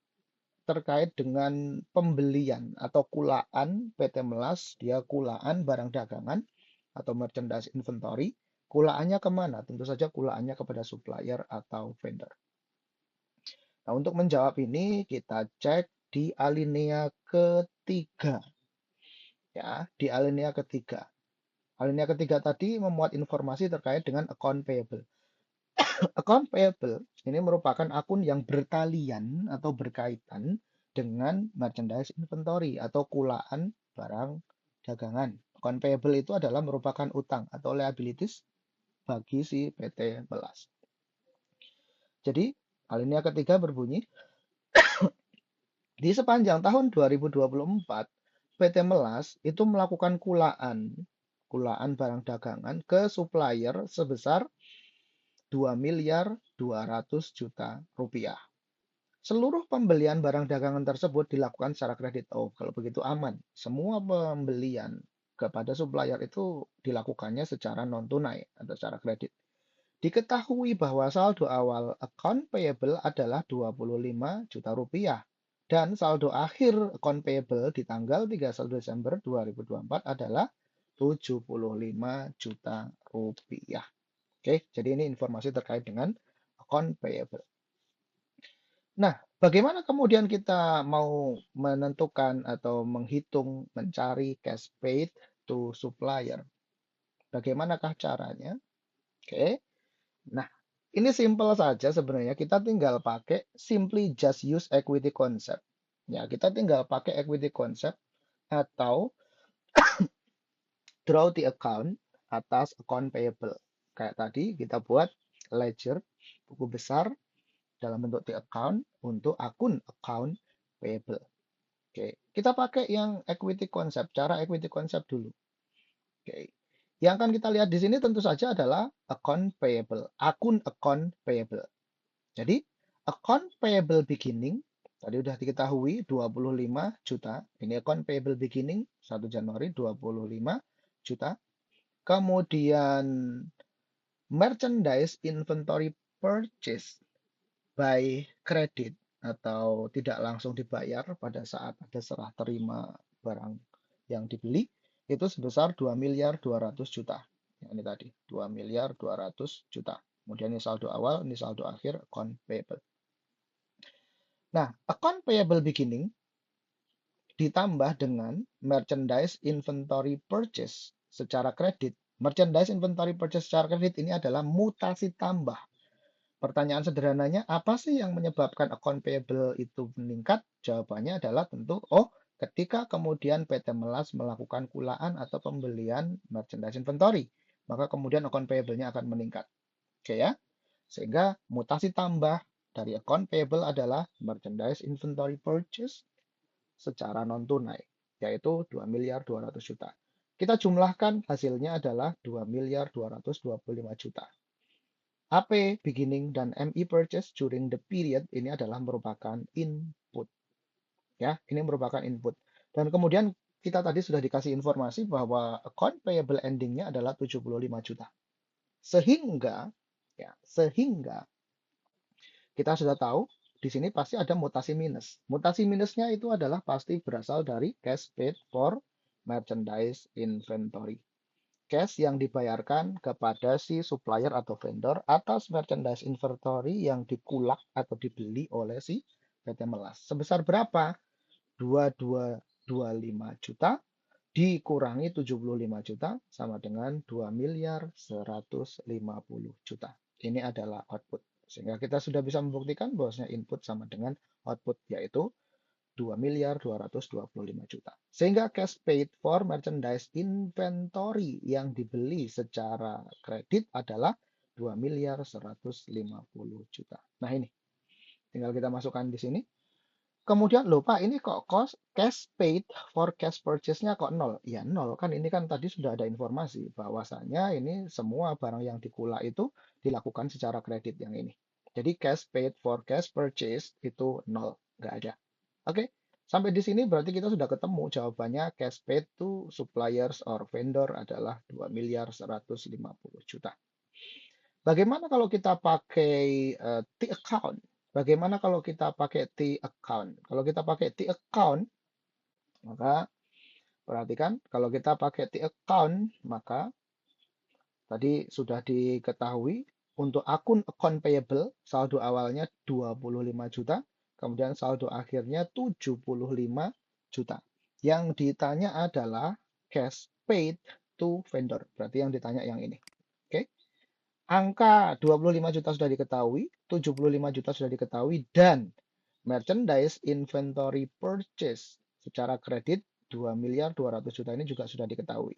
terkait dengan pembelian atau kulaan PT Melas, dia kulaan barang dagangan atau merchandise inventory. Kulaannya kemana? Tentu saja kulaannya kepada supplier atau vendor. Nah, untuk menjawab ini kita cek di alinea ketiga. Ya, di alinea ketiga. Alinea ketiga tadi memuat informasi terkait dengan account payable. Account payable ini merupakan akun yang bertalian atau berkaitan dengan merchandise inventory atau kulaan barang dagangan. Account payable itu adalah merupakan utang atau liabilities bagi si PT Melas. Jadi, alinea ketiga berbunyi, di sepanjang tahun 2024, PT Melas itu melakukan kulaan barang dagangan ke supplier sebesar 2 miliar 200 juta rupiah. Seluruh pembelian barang dagangan tersebut dilakukan secara kredit. Oh, kalau begitu aman. Semua pembelian kepada supplier itu dilakukannya secara non-tunai atau secara kredit. Diketahui bahwa saldo awal account payable adalah 25 juta rupiah. Dan saldo akhir account payable di tanggal 31 Desember 2024 adalah 75 juta rupiah. Oke, jadi ini informasi terkait dengan account payable. Nah, bagaimana kemudian kita mau menentukan atau menghitung, mencari cash paid to supplier? Bagaimanakah caranya? Oke, nah ini simple saja sebenarnya. Kita tinggal pakai simply just use equity concept. Ya, kita tinggal pakai equity concept atau draw the account atas account payable. Kayak tadi kita buat ledger buku besar dalam bentuk the account untuk akun account payable. Oke, kita pakai yang equity concept, cara equity concept dulu. Oke. Yang akan kita lihat di sini tentu saja adalah account payable, akun account payable. Jadi, account payable beginning tadi sudah diketahui 25 juta. Ini account payable beginning 1 Januari 25 juta. Kemudian merchandise inventory purchase by credit atau tidak langsung dibayar pada saat ada serah terima barang yang dibeli itu sebesar 2.200.000.000 juta. Ini tadi 2.200.000.000 juta. Kemudian ini saldo awal, ini saldo akhir account payable. Nah, account payable beginning ditambah dengan merchandise inventory purchase secara kredit. Merchandise inventory purchase secara kredit ini adalah mutasi tambah. Pertanyaan sederhananya, apa sih yang menyebabkan account payable itu meningkat? Jawabannya adalah tentu, ketika kemudian PT Melas melakukan kulaan atau pembelian merchandise inventory, maka kemudian account payable-nya akan meningkat. Oke ya? Sehingga mutasi tambah dari account payable adalah merchandise inventory purchase secara non-tunai, yaitu 2.200.000.000 juta. Kita jumlahkan hasilnya adalah 2.225.000.000 juta. AP beginning dan ME purchase during the period ini adalah merupakan input. Ya, ini merupakan input. Dan kemudian kita tadi sudah dikasih informasi bahwa account payable endingnya adalah 75 juta. Sehingga kita sudah tahu di sini pasti ada mutasi minus. Mutasi minusnya itu adalah pasti berasal dari cash paid for merchandise inventory. Cash yang dibayarkan kepada si supplier atau vendor atas merchandise inventory yang dikulak atau dibeli oleh si PT Melas. Sebesar berapa? 2225 juta dikurangi 75 juta sama dengan 2.150.000.000 juta. Ini adalah output. Sehingga kita sudah bisa membuktikan bahwasanya input sama dengan output, yaitu 2.225 juta. Sehingga cash paid for merchandise inventory yang dibeli secara kredit adalah 2.150.000.000 juta. Nah ini, tinggal kita masukkan di sini. Kemudian lupa ini kok cost cash paid for cash purchase-nya kok nol? Ya nol kan ini kan tadi sudah ada informasi bahwasanya ini semua barang yang dikulak itu dilakukan secara kredit yang ini. Jadi cash paid for cash purchase itu nol, nggak ada. Oke, sampai di sini berarti kita sudah ketemu jawabannya cash paid to suppliers or vendor adalah 2.150.000.000 juta. Bagaimana kalau kita pakai T account? Bagaimana kalau kita pakai T account? Kalau kita pakai T account, maka perhatikan kalau kita pakai T account, maka tadi sudah diketahui untuk akun account payable saldo awalnya 25 juta, kemudian saldo akhirnya 75 juta. Yang ditanya adalah cash paid to vendor. Berarti yang ditanya yang ini. Oke. Angka 25 juta sudah diketahui, 75 juta sudah diketahui, dan merchandise inventory purchase secara kredit 2.200.000.000 ini juga sudah diketahui.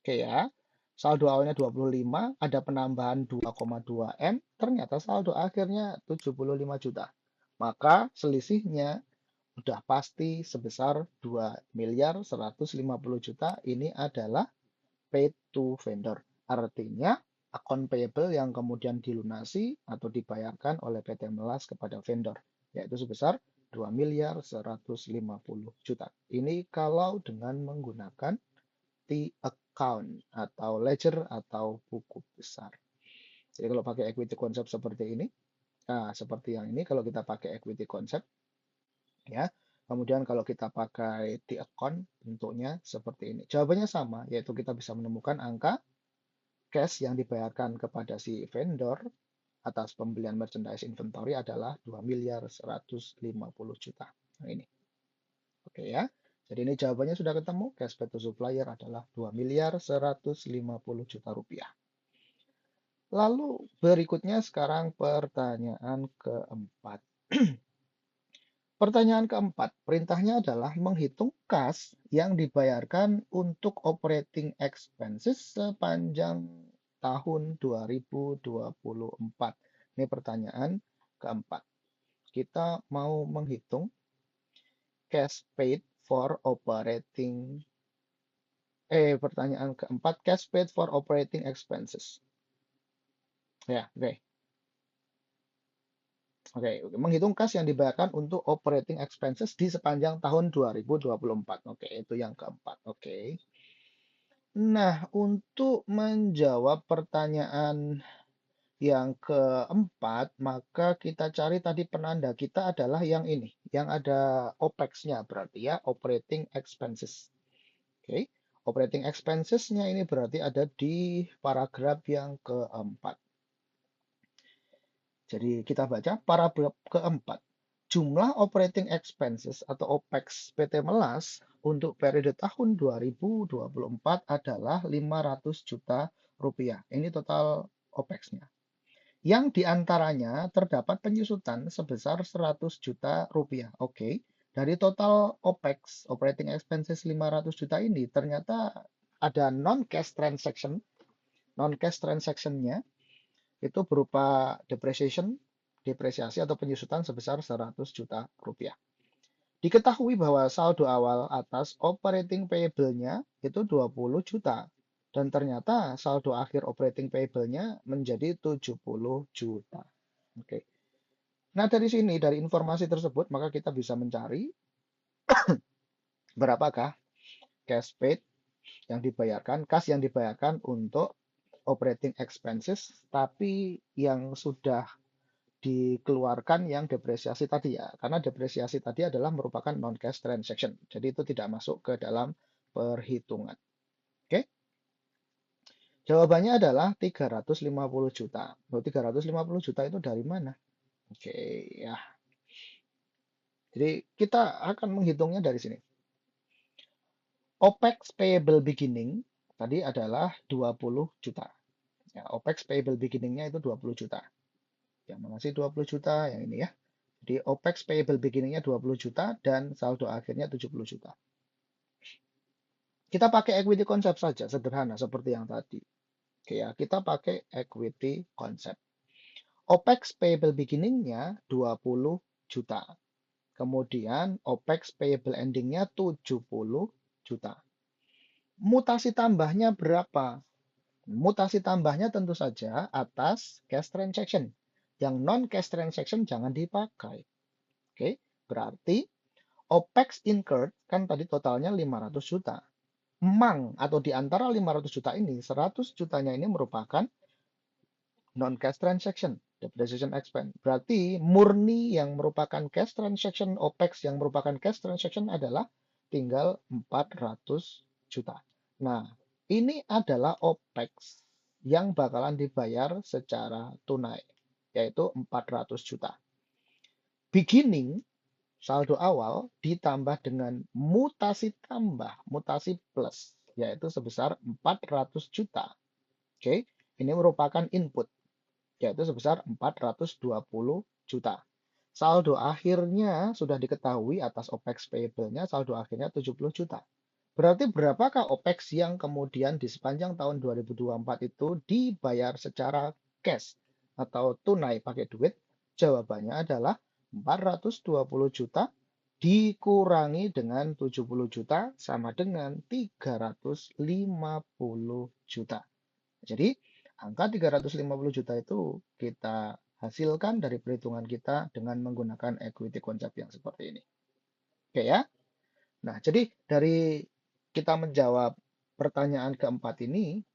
Oke ya, saldo awalnya 25, ada penambahan 2,2 M, ternyata saldo akhirnya 75 juta. Maka selisihnya sudah pasti sebesar 2.150.000.000 ini adalah paid to vendor. Artinya akun payable yang kemudian dilunasi atau dibayarkan oleh PT Melas kepada vendor, yaitu sebesar 2.150.000.000 juta. Ini kalau dengan menggunakan T account atau ledger atau buku besar. Jadi kalau pakai equity concept seperti ini, seperti yang ini kalau kita pakai equity concept, ya. Kemudian kalau kita pakai T account bentuknya seperti ini. Jawabannya sama, yaitu kita bisa menemukan angka cash yang dibayarkan kepada si vendor atas pembelian merchandise inventory adalah 2.150.000.000 juta. Nah ini. Oke ya. Jadi ini jawabannya sudah ketemu. Cash paid to supplier adalah 2.150.000.000 juta rupiah. Lalu berikutnya sekarang pertanyaan keempat. Pertanyaan keempat, perintahnya adalah menghitung kas yang dibayarkan untuk operating expenses sepanjang tahun 2024. Ini pertanyaan keempat. Kita mau menghitung cash paid for operating pertanyaan keempat, cash paid for operating expenses. Ya, oke. Oke, menghitung kas yang dibayarkan untuk operating expenses di sepanjang tahun 2024. Oke, itu yang keempat. Oke. Nah, untuk menjawab pertanyaan yang keempat, maka kita cari tadi penanda kita adalah yang ini, yang ada OPEX-nya berarti ya, operating expenses. Oke, operating expenses-nya ini berarti ada di paragraf yang keempat. Jadi kita baca paragraf keempat. Jumlah operating expenses atau OPEX PT Melas untuk periode tahun 2024 adalah 500 juta rupiah. Ini total OPEX-nya. Yang diantaranya terdapat penyusutan sebesar 100 juta rupiah. Oke, dari total OPEX, operating expenses 500 juta ini ternyata ada non-cash transaction. Non-cash transaction-nya itu berupa depresiasi atau penyusutan sebesar 100 juta rupiah. Diketahui bahwa saldo awal atas operating payable-nya itu 20 juta. Dan ternyata saldo akhir operating payable-nya menjadi 70 juta. Oke. Nah, dari sini, dari informasi tersebut, maka kita bisa mencari berapakah cash paid yang dibayarkan, kas yang dibayarkan untuk operating expenses, tapi yang sudah dikeluarkan yang depresiasi tadi ya, karena depresiasi tadi adalah merupakan non-cash transaction, jadi itu tidak masuk ke dalam perhitungan. Oke, jawabannya adalah 350 juta. 350 juta itu dari mana? Oke, ya. Jadi kita akan menghitungnya dari sini. OPEX payable beginning tadi adalah 20 juta. Ya, OPEX payable beginning-nya itu 20 juta. Yang mana sih 20 juta? Yang ini ya. Jadi OPEX payable beginning-nya 20 juta dan saldo akhirnya 70 juta. Kita pakai equity concept saja, sederhana seperti yang tadi. Oke ya, kita pakai equity concept. OPEX payable beginning-nya 20 juta. Kemudian OPEX payable ending-nya 70 juta. Mutasi tambahnya berapa? Mutasi tambahnya tentu saja atas cash transaction. Yang non-cash transaction jangan dipakai. Oke, berarti OPEX incurred kan tadi totalnya 500 juta. Emang atau di antara 500 juta ini, 100 jutanya ini merupakan non-cash transaction, depreciation expense. Berarti murni yang merupakan cash transaction, OPEX yang merupakan cash transaction adalah tinggal 400 juta. Nah, ini adalah OPEX yang bakalan dibayar secara tunai, yaitu 400 juta. Beginning, saldo awal ditambah dengan mutasi tambah, mutasi plus, yaitu sebesar 400 juta. Oke, ini merupakan input, yaitu sebesar 420 juta. Saldo akhirnya sudah diketahui atas OPEX payable-nya, saldo akhirnya 70 juta. Berarti berapakah OPEX yang kemudian di sepanjang tahun 2024 itu dibayar secara cash atau tunai pakai duit? Jawabannya adalah 420 juta dikurangi dengan 70 juta sama dengan 350 juta. Jadi angka 350 juta itu kita hasilkan dari perhitungan kita dengan menggunakan equity concept yang seperti ini. Oke ya. Nah, jadi dari kita menjawab pertanyaan keempat ini,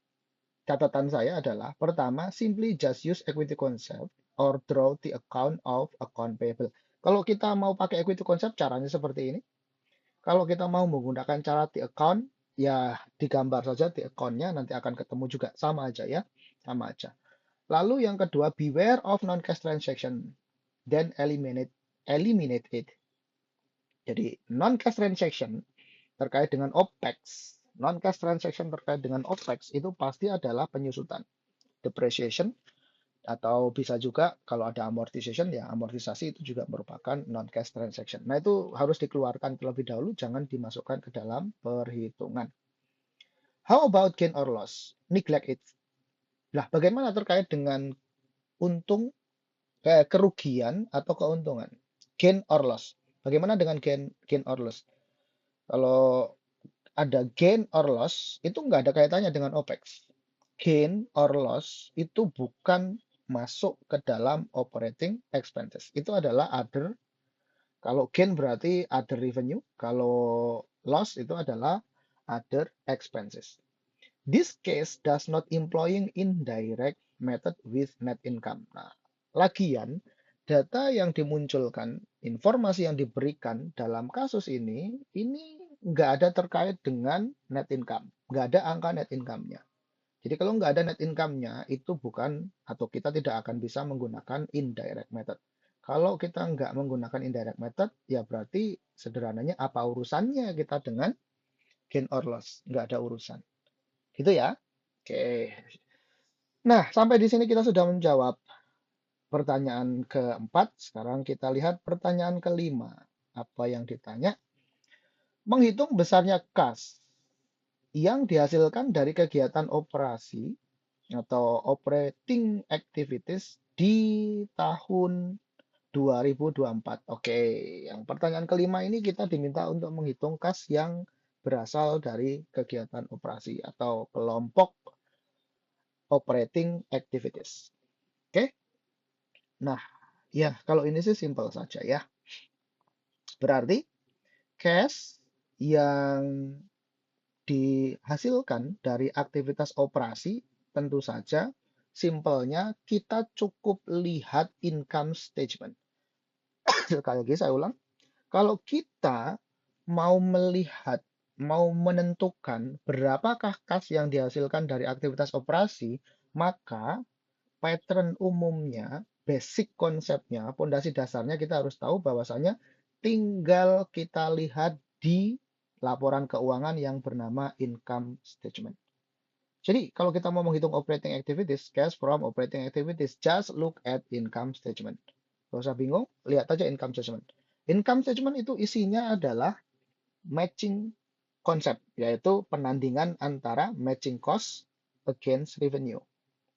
catatan saya adalah pertama, simply just use equity concept or draw the account of account payable. Kalau kita mau pakai equity concept, caranya seperti ini. Kalau kita mau menggunakan cara the account, ya digambar saja the account-nya, nanti akan ketemu juga. Sama aja ya, sama aja. Lalu yang kedua, beware of non-cash transaction, then eliminate it. Jadi non-cash transaction terkait dengan OPEX, non-cash transaction terkait dengan OPEX itu pasti adalah penyusutan, depreciation, Atau bisa juga kalau ada amortization, ya amortisasi itu juga merupakan non-cash transaction. Nah, itu harus dikeluarkan terlebih dahulu, jangan dimasukkan ke dalam perhitungan. How about gain or loss? Neglect it. Nah, bagaimana terkait dengan untung, kerugian atau keuntungan? Gain or loss. Bagaimana dengan gain or loss? Kalau ada gain or loss, itu nggak ada kaitannya dengan OPEX. Gain or loss itu bukan masuk ke dalam operating expenses. Itu adalah other. Kalau gain berarti other revenue. Kalau loss itu adalah other expenses. This case does not employing indirect method with net income. Nah, lagian data yang dimunculkan, informasi yang diberikan dalam kasus ini nggak ada terkait dengan net income, nggak ada angka net income-nya. Jadi kalau nggak ada net income-nya, itu bukan atau kita tidak akan bisa menggunakan indirect method. Kalau kita nggak menggunakan indirect method, ya berarti sederhananya apa urusannya kita dengan gain or loss? Nggak ada urusan. Gitu ya. Oke. Nah, sampai di sini kita sudah menjawab pertanyaan keempat. Sekarang kita lihat pertanyaan kelima. Apa yang ditanya? Menghitung besarnya kas yang dihasilkan dari kegiatan operasi atau operating activities di tahun 2024. Oke, yang pertanyaan kelima ini kita diminta untuk menghitung kas yang berasal dari kegiatan operasi atau kelompok operating activities. Oke, nah ya kalau ini sih simpel saja ya. Berarti cash yang dihasilkan dari aktivitas operasi tentu saja simpelnya kita cukup lihat income statement. Sekali lagi saya ulang, kalau kita mau melihat, mau menentukan berapakah kas yang dihasilkan dari aktivitas operasi, maka pattern umumnya, basic konsepnya, pondasi dasarnya kita harus tahu bahwasanya tinggal kita lihat di laporan keuangan yang bernama income statement. Jadi kalau kita mau menghitung operating activities, cash from operating activities, just look at income statement. Gak usah bingung, lihat aja income statement. Income statement itu isinya adalah matching konsep, yaitu penandingan antara matching cost against revenue.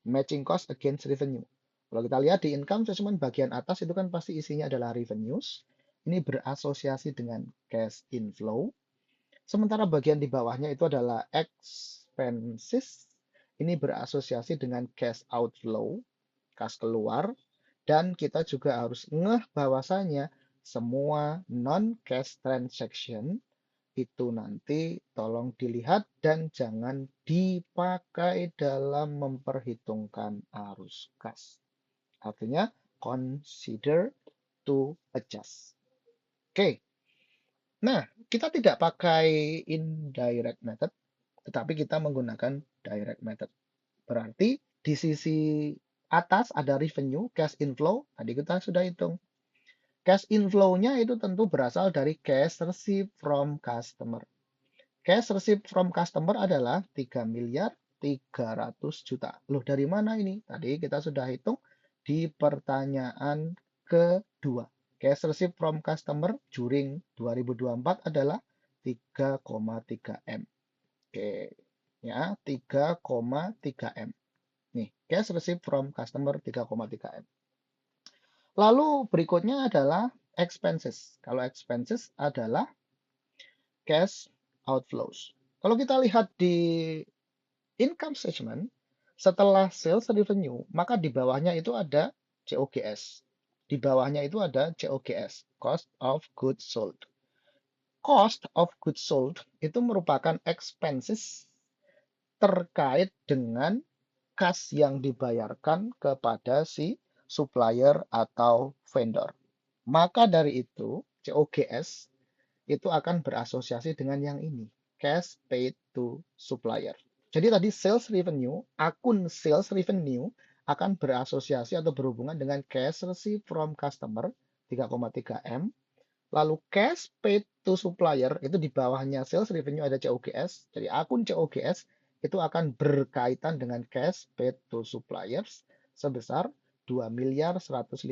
Matching cost against revenue. Kalau kita lihat di income statement bagian atas itu kan pasti isinya adalah revenues. Ini berasosiasi dengan cash inflow. Sementara bagian di bawahnya itu adalah expenses. Ini berasosiasi dengan cash outflow, kas keluar. Dan kita juga harus ngeh bahwasanya semua non-cash transaction itu nanti tolong dilihat dan jangan dipakai dalam memperhitungkan arus kas. Artinya consider to adjust. Oke. Nah, kita tidak pakai indirect method, tetapi kita menggunakan direct method. Berarti di sisi atas ada revenue, cash inflow, tadi kita sudah hitung. Cash inflow-nya itu tentu berasal dari cash received from customer. Cash received from customer adalah 3 miliar 300 juta. Loh, dari mana ini? Tadi kita sudah hitung di pertanyaan kedua. Cash received from customer during 2024 adalah 3,3 M. Oke, ya, 3,3 M. Nih, cash received from customer 3,3 M. Lalu berikutnya adalah expenses. Kalau expenses adalah cash outflows. Kalau kita lihat di income statement, setelah sales revenue, maka di bawahnya itu ada COGS. Di bawahnya itu ada COGS, cost of goods sold. Cost of goods sold itu merupakan expenses terkait dengan kas yang dibayarkan kepada si supplier atau vendor. Maka dari itu, COGS itu akan berasosiasi dengan yang ini, cash paid to supplier. Jadi tadi sales revenue, akun sales revenue akan berasosiasi atau berhubungan dengan cash received from customer 3,3 M. Lalu cash paid to supplier itu di bawahnya sales revenue ada COGS. Jadi akun COGS itu akan berkaitan dengan cash paid to suppliers sebesar 2 miliar 150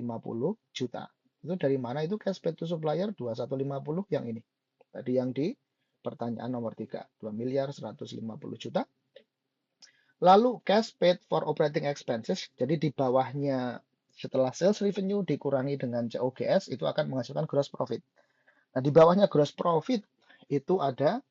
juta. Itu dari mana itu cash paid to supplier 2150 yang ini. Tadi yang di pertanyaan nomor 3, 2 miliar 150 juta. Lalu cash paid for operating expenses, jadi di bawahnya setelah sales revenue dikurangi dengan COGS itu akan menghasilkan gross profit. Nah, di bawahnya gross profit itu ada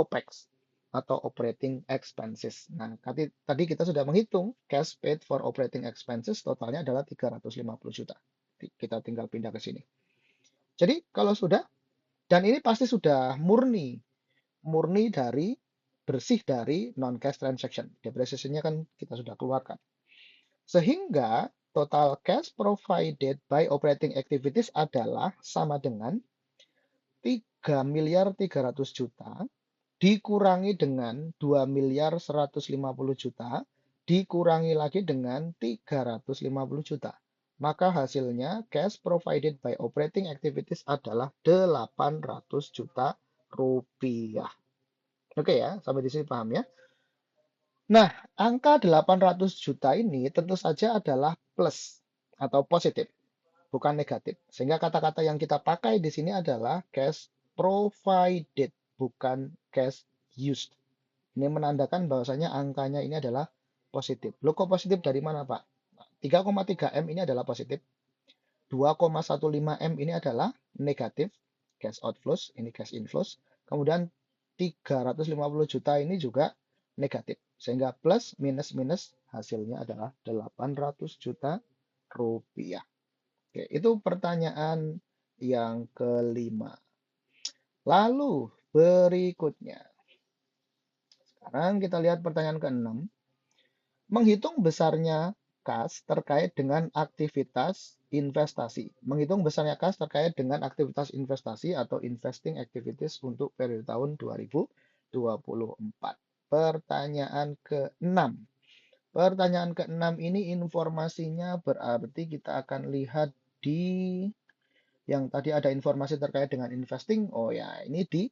OPEX atau operating expenses. Nah, tadi kita sudah menghitung cash paid for operating expenses totalnya adalah 350 juta. Kita tinggal pindah ke sini. Jadi kalau sudah, dan ini pasti sudah murni dari bersih dari non-cash transaction. Depreciation-nya kan kita sudah keluarkan. Sehingga total cash provided by operating activities adalah sama dengan 3 miliar 300 juta dikurangi dengan 2 miliar 150 juta dikurangi lagi dengan 350 juta. Maka hasilnya cash provided by operating activities adalah 800 juta rupiah. Oke ya, sampai di sini paham ya? Nah, angka 800 juta ini tentu saja adalah plus atau positif, bukan negatif. Sehingga kata-kata yang kita pakai di sini adalah cash provided, bukan cash used. Ini menandakan bahwasanya angkanya ini adalah positif. Loh, kok positif dari mana, Pak? 3,3 M ini adalah positif. 2,15 M ini adalah negatif, cash outflows, ini cash inflows. Kemudian 350 juta ini juga negatif. Sehingga plus minus minus hasilnya adalah 800 juta rupiah. Oke, itu pertanyaan yang kelima. Lalu berikutnya. Sekarang kita lihat pertanyaan ke-6. Menghitung besarnya kas terkait dengan aktivitas investasi. Menghitung besarnya kas terkait dengan aktivitas investasi atau investing activities untuk periode tahun 2024. Pertanyaan ke-6. Pertanyaan ke-6 ini informasinya berarti kita akan lihat di yang tadi ada informasi terkait dengan investing. Oh ya, ini di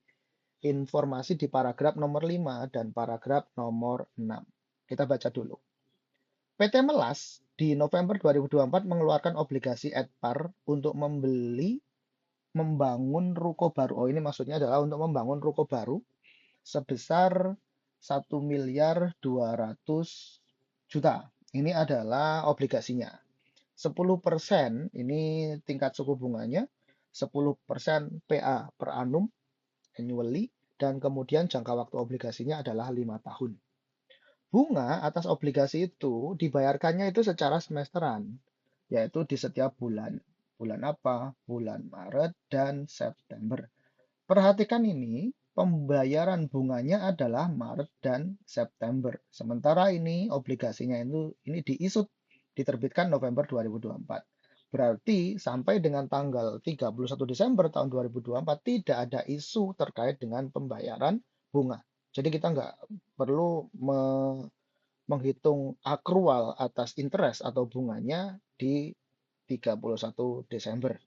informasi di paragraf nomor 5 dan paragraf nomor 6. Kita baca dulu. PT Melas di November 2024 mengeluarkan obligasi at-par untuk membangun ruko baru. Oh, ini maksudnya adalah untuk membangun ruko baru sebesar 1 miliar 200 juta. Ini adalah obligasinya. 10% ini tingkat suku bunganya, 10% PA per annum annually, dan kemudian jangka waktu obligasinya adalah 5 tahun. Bunga atas obligasi itu dibayarkannya itu secara semesteran, yaitu di setiap bulan. Bulan apa? Bulan Maret dan September. Perhatikan ini, pembayaran bunganya adalah Maret dan September. Sementara ini obligasinya itu ini diisut, diterbitkan November 2024. Berarti sampai dengan tanggal 31 Desember tahun 2024 tidak ada isu terkait dengan pembayaran bunga. Jadi kita nggak perlu menghitung akrual atas interest atau bunganya di 31 Desember.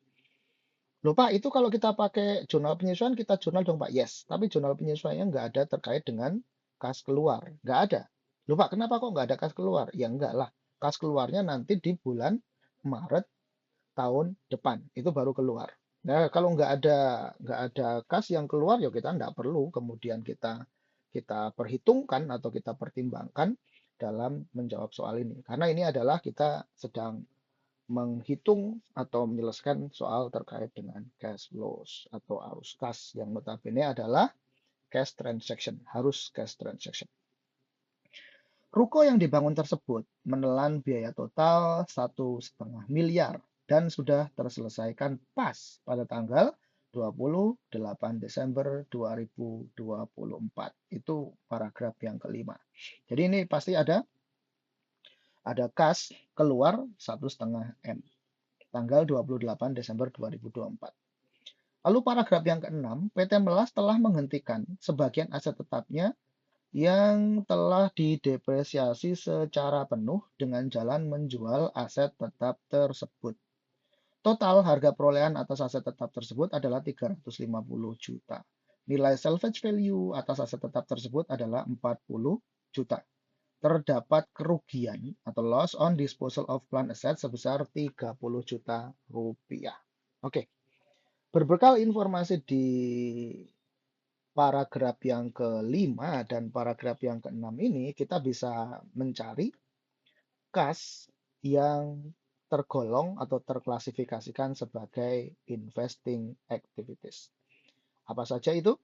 Loh Pak, itu kalau kita pakai jurnal penyesuaian, kita jurnal dong Pak. Yes, tapi jurnal penyesuaiannya nggak ada terkait dengan kas keluar. Nggak ada. Loh Pak, kenapa kok nggak ada kas keluar? Ya enggak lah. Kas keluarnya nanti di bulan Maret tahun depan. Itu baru keluar. Nah, kalau nggak ada kas yang keluar, ya kita nggak perlu kemudian kita perhitungkan atau kita pertimbangkan dalam menjawab soal ini. Karena ini adalah kita sedang menghitung atau menyelesaikan soal terkait dengan cash flows atau arus kas yang notabene adalah cash transaction, harus cash transaction. Ruko yang dibangun tersebut menelan biaya total 1,5 miliar dan sudah terselesaikan pas pada tanggal 28 Desember 2024. Itu paragraf yang kelima. Jadi ini pasti ada kas keluar 1,5 M tanggal 28 Desember 2024. Lalu paragraf yang ke-6, PT Melas telah menghentikan sebagian aset tetapnya yang telah didepresiasi secara penuh dengan jalan menjual aset tetap tersebut. Total harga perolehan atas aset tetap tersebut adalah 350 juta. Nilai salvage value atas aset tetap tersebut adalah 40 juta. terdapat kerugian atau loss on disposal of plant asset sebesar 30 juta rupiah. Oke, berbekal informasi di paragraf yang kelima dan paragraf yang keenam ini, kita bisa mencari kas yang tergolong atau terklasifikasikan sebagai investing activities. Apa saja itu?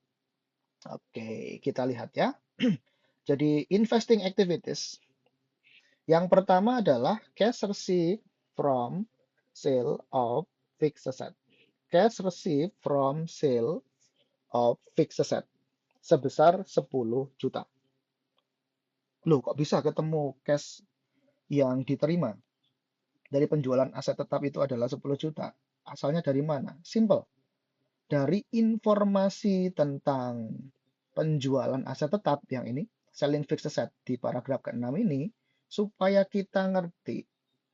Oke, kita lihat ya. Jadi, investing activities yang pertama adalah cash received from sale of fixed asset. Cash received from sale of fixed asset sebesar 10 juta. Loh, kok bisa ketemu cash yang diterima dari penjualan aset tetap itu adalah 10 juta? Asalnya dari mana? Simple. Dari informasi tentang penjualan aset tetap yang ini, selling fixed asset di paragraf ke-6 ini, supaya kita ngerti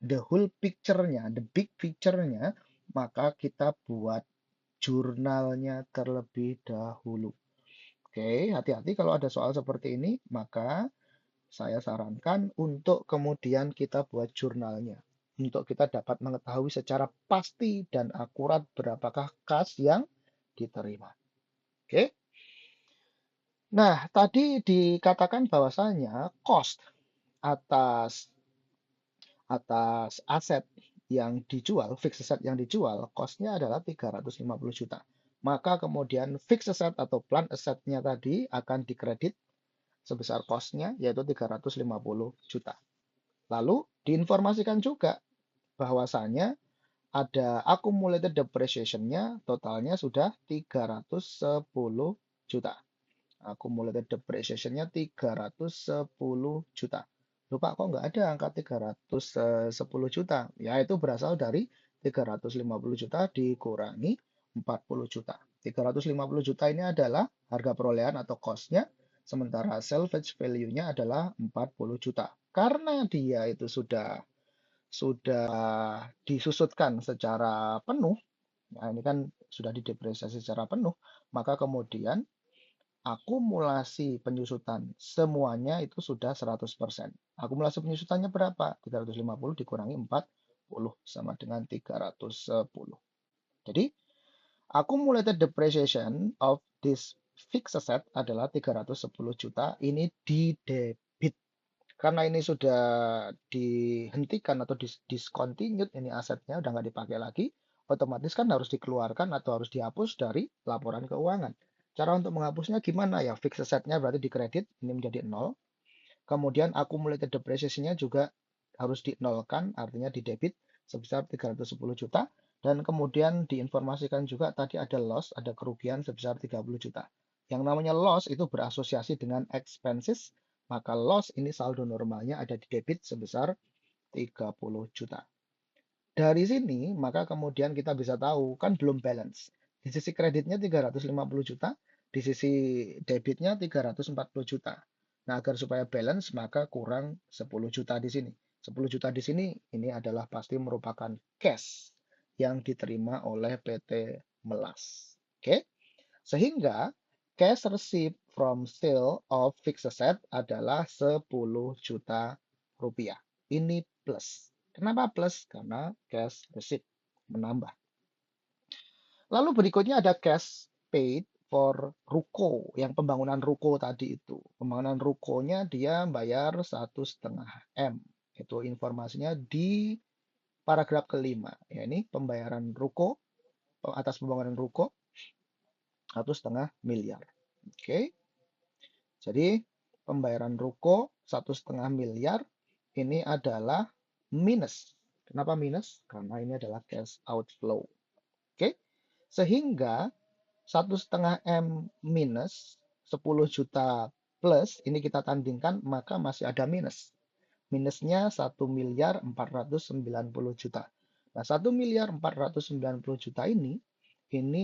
the whole picture-nya, the big picture-nya, maka kita buat jurnalnya terlebih dahulu. Oke, hati-hati kalau ada soal seperti ini, maka saya sarankan untuk kemudian kita buat jurnalnya. Untuk kita dapat mengetahui secara pasti dan akurat berapakah kas yang diterima. Oke. Nah, tadi dikatakan bahwasanya cost atas aset yang dijual, fixed asset yang dijual, cost-nya adalah 350 juta. Maka kemudian fixed asset atau plant asset-nya tadi akan dikredit sebesar cost-nya yaitu 350 juta. Lalu diinformasikan juga bahwasanya ada accumulated depreciation-nya totalnya sudah 310 juta. Accumulated depreciation-nya 310 juta. Lupa kok nggak ada angka 310 juta. Ya itu berasal dari 350 juta dikurangi 40 juta. 350 juta ini adalah harga perolehan atau cost-nya, sementara salvage value-nya adalah 40 juta. Karena dia itu sudah disusutkan secara penuh, nah ini kan sudah didepresiasi secara penuh, maka kemudian akumulasi penyusutan semuanya itu sudah 100%. Akumulasi penyusutannya berapa? 350 dikurangi 40 sama dengan 310. Jadi, accumulated depreciation of this fixed asset adalah 310 juta. Ini di debit. Karena ini sudah dihentikan atau discontinued, ini asetnya udah nggak dipakai lagi, otomatis kan harus dikeluarkan atau harus dihapus dari laporan keuangan. Cara untuk menghapusnya gimana ya? Fixed assetnya berarti dikredit, ini menjadi 0. Kemudian accumulated depreciation-nya juga harus dinolkan, artinya di debit sebesar 310 juta. Dan kemudian diinformasikan juga tadi ada loss, ada kerugian sebesar 30 juta. Yang namanya loss itu berasosiasi dengan expenses, maka loss ini saldo normalnya ada di debit sebesar 30 juta. Dari sini, maka kemudian kita bisa tahu, kan belum balance. Di sisi kreditnya 350 juta, di sisi debitnya 340 juta. Nah, agar supaya balance, maka kurang 10 juta di sini. 10 juta di sini, ini adalah pasti merupakan cash yang diterima oleh PT Melas. Oke? Sehingga cash received from sale of fixed asset adalah 10 juta rupiah. Ini plus. Kenapa plus? Karena cash receipt menambah. Lalu berikutnya ada cash paid for ruko, yang pembangunan ruko tadi itu. Pembangunan rukonya dia bayar 1,5 M. Itu informasinya di paragraf kelima. Ya, ini pembayaran ruko atas pembangunan ruko 1,5 miliar. Oke, jadi pembayaran ruko 1,5 miliar ini adalah minus. Kenapa minus? Karena ini adalah cash outflow. Oke, sehingga 1,5 M minus 10 juta plus ini kita tandingkan maka masih ada minus. Minusnya 1,490 juta. Nah, 1,490 juta ini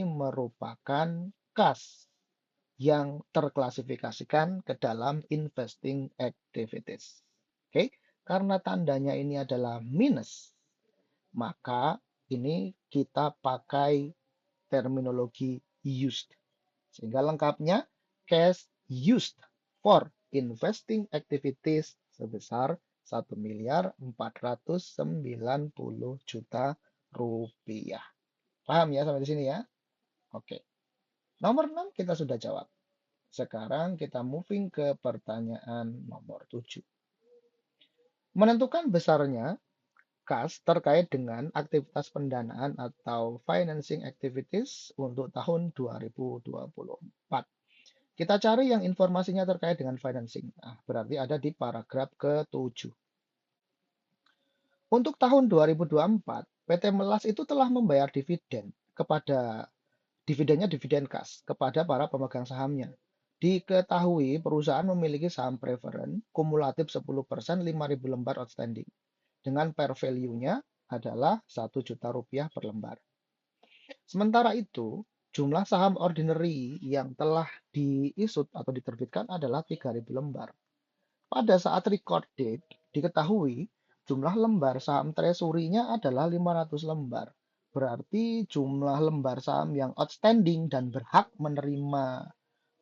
merupakan kas yang terklasifikasikan ke dalam investing activities. Oke, karena tandanya ini adalah minus, maka ini kita pakai terminologi used. Sehingga lengkapnya cash used for investing activities sebesar 1.490.000.000 rupiah. Paham ya sampai di sini ya? Oke. Nomor 6 kita sudah jawab. Sekarang kita moving ke pertanyaan nomor 7. Menentukan besarnya kas terkait dengan aktivitas pendanaan atau financing activities untuk tahun 2024. Kita cari yang informasinya terkait dengan financing. Nah, berarti ada di paragraf ke-7. Untuk tahun 2024, PT Melas itu telah membayar dividennya dividen kas kepada para pemegang sahamnya. Diketahui perusahaan memiliki saham preferen kumulatif 10% 5.000 lembar outstanding dengan per value-nya adalah 1 juta rupiah per lembar. Sementara itu, jumlah saham ordinary yang telah diisut atau diterbitkan adalah 3.000 lembar. Pada saat record date, diketahui jumlah lembar saham treasury-nya adalah 500 lembar. Berarti jumlah lembar saham yang outstanding dan berhak menerima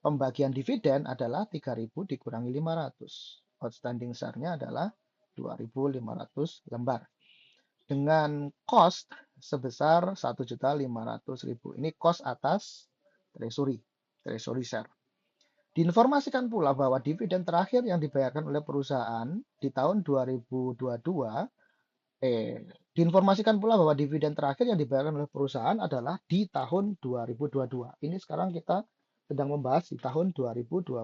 pembagian dividen adalah 3.000 dikurangi 500. Outstanding share-nya adalah 2.500 lembar. Dengan cost sebesar 1.500.000. Ini cost atas treasury share. Diinformasikan pula bahwa dividen terakhir yang dibayarkan oleh perusahaan di tahun 2022 diinformasikan pula bahwa dividen terakhir yang dibayarkan oleh perusahaan adalah di tahun 2022. Ini sekarang kita sedang membahas di tahun 2024.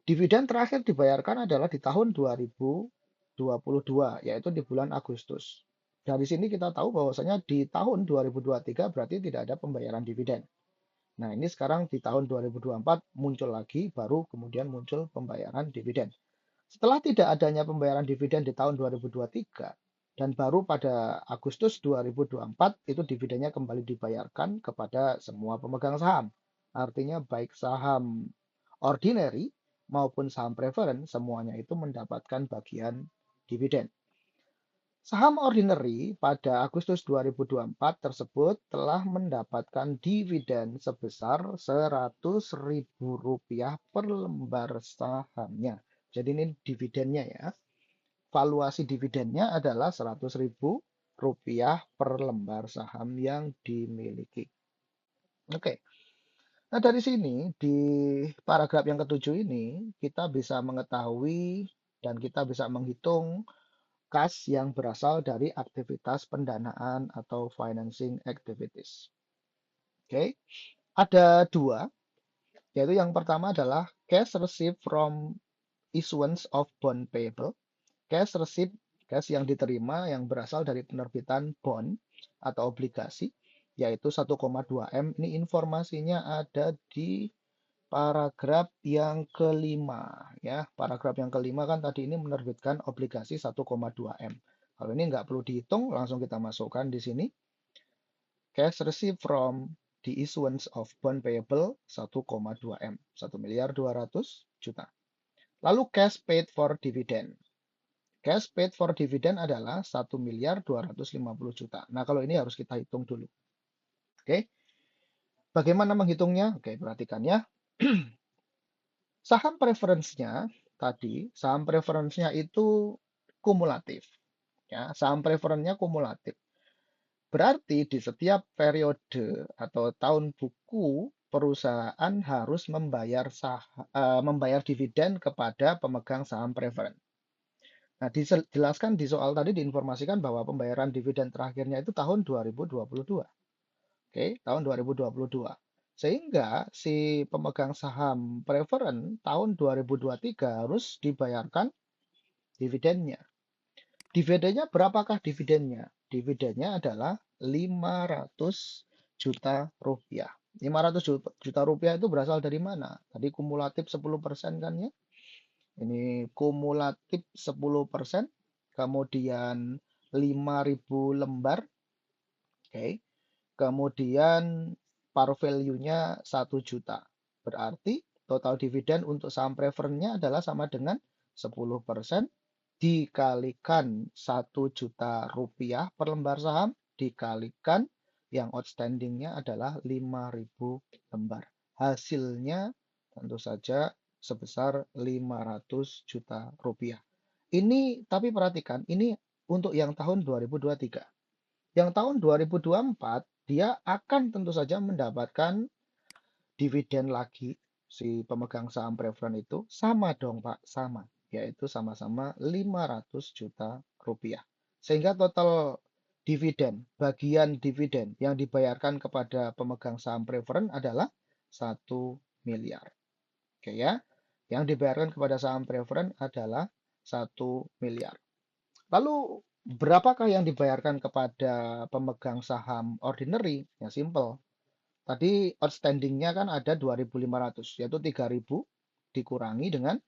Dividen terakhir dibayarkan adalah di tahun 2022, yaitu di bulan Agustus. Dari sini kita tahu bahwasanya di tahun 2023 berarti tidak ada pembayaran dividen. Nah, ini sekarang di tahun 2024 muncul lagi, baru kemudian muncul pembayaran dividen. Setelah tidak adanya pembayaran dividen di tahun 2023, dan baru pada Agustus 2024, itu dividennya kembali dibayarkan kepada semua pemegang saham. Artinya baik saham ordinary maupun saham preferen, semuanya itu mendapatkan bagian dividen. Saham ordinary pada Agustus 2024 tersebut telah mendapatkan dividen sebesar Rp100.000 per lembar sahamnya. Jadi ini dividennya ya. Valuasi dividennya adalah Rp100.000 per lembar saham yang dimiliki. Oke. Nah, dari sini di paragraf yang ketujuh ini kita bisa mengetahui dan kita bisa menghitung kas yang berasal dari aktivitas pendanaan atau financing activities. Oke, ada dua, yaitu yang pertama adalah cash received from issuance of bond payable. Cash received, cash yang diterima yang berasal dari penerbitan bond atau obligasi, yaitu 1,2 M. Ini informasinya ada di paragraf yang kelima ya. Paragraf yang kelima kan tadi ini menerbitkan obligasi 1,2 M. Kalau ini nggak perlu dihitung, langsung kita masukkan di sini. Cash received from the issuance of bond payable 1,2 M. 1.200.000.000. Lalu cash paid for dividend. Cash paid for dividend adalah 1.250.000.000. Nah, kalau ini harus kita hitung dulu. Oke. Bagaimana menghitungnya? Oke, perhatikan ya. Saham preferensinya tadi, saham preferensinya itu kumulatif. Ya, saham preferensinya kumulatif. Berarti di setiap periode atau tahun buku perusahaan harus membayar dividen kepada pemegang saham preferen. Nah, dijelaskan di soal tadi diinformasikan bahwa pembayaran dividen terakhirnya itu tahun 2022. Oke, tahun 2022. Sehingga si pemegang saham preferen tahun 2023 harus dibayarkan dividennya. Dividennya berapakah dividennya? Dividennya adalah 500 juta rupiah. 500 juta rupiah itu berasal dari mana? Tadi kumulatif 10% kan ya? Ini kumulatif 10%, kemudian 5.000 lembar. Oke. Kemudian par value-nya 1 juta. Berarti total dividen untuk saham preferennya adalah sama dengan 10% dikalikan 1 juta rupiah per lembar saham dikalikan yang outstanding-nya adalah 5.000 lembar. Hasilnya tentu saja sebesar 500 juta rupiah. Ini tapi perhatikan, ini untuk yang tahun 2023. Yang tahun 2024 dia akan tentu saja mendapatkan dividen lagi si pemegang saham preferen itu sama dong Pak, sama, yaitu sama-sama 500 juta rupiah. Sehingga total bagian dividen yang dibayarkan kepada pemegang saham preferen adalah 1 miliar. Oke ya, yang dibayarkan kepada saham preferen adalah 1 miliar. Lalu berapakah yang dibayarkan kepada pemegang saham ordinary? Ya simple. Tadi outstandingnya kan ada 2.500, yaitu 3.000 dikurangi dengan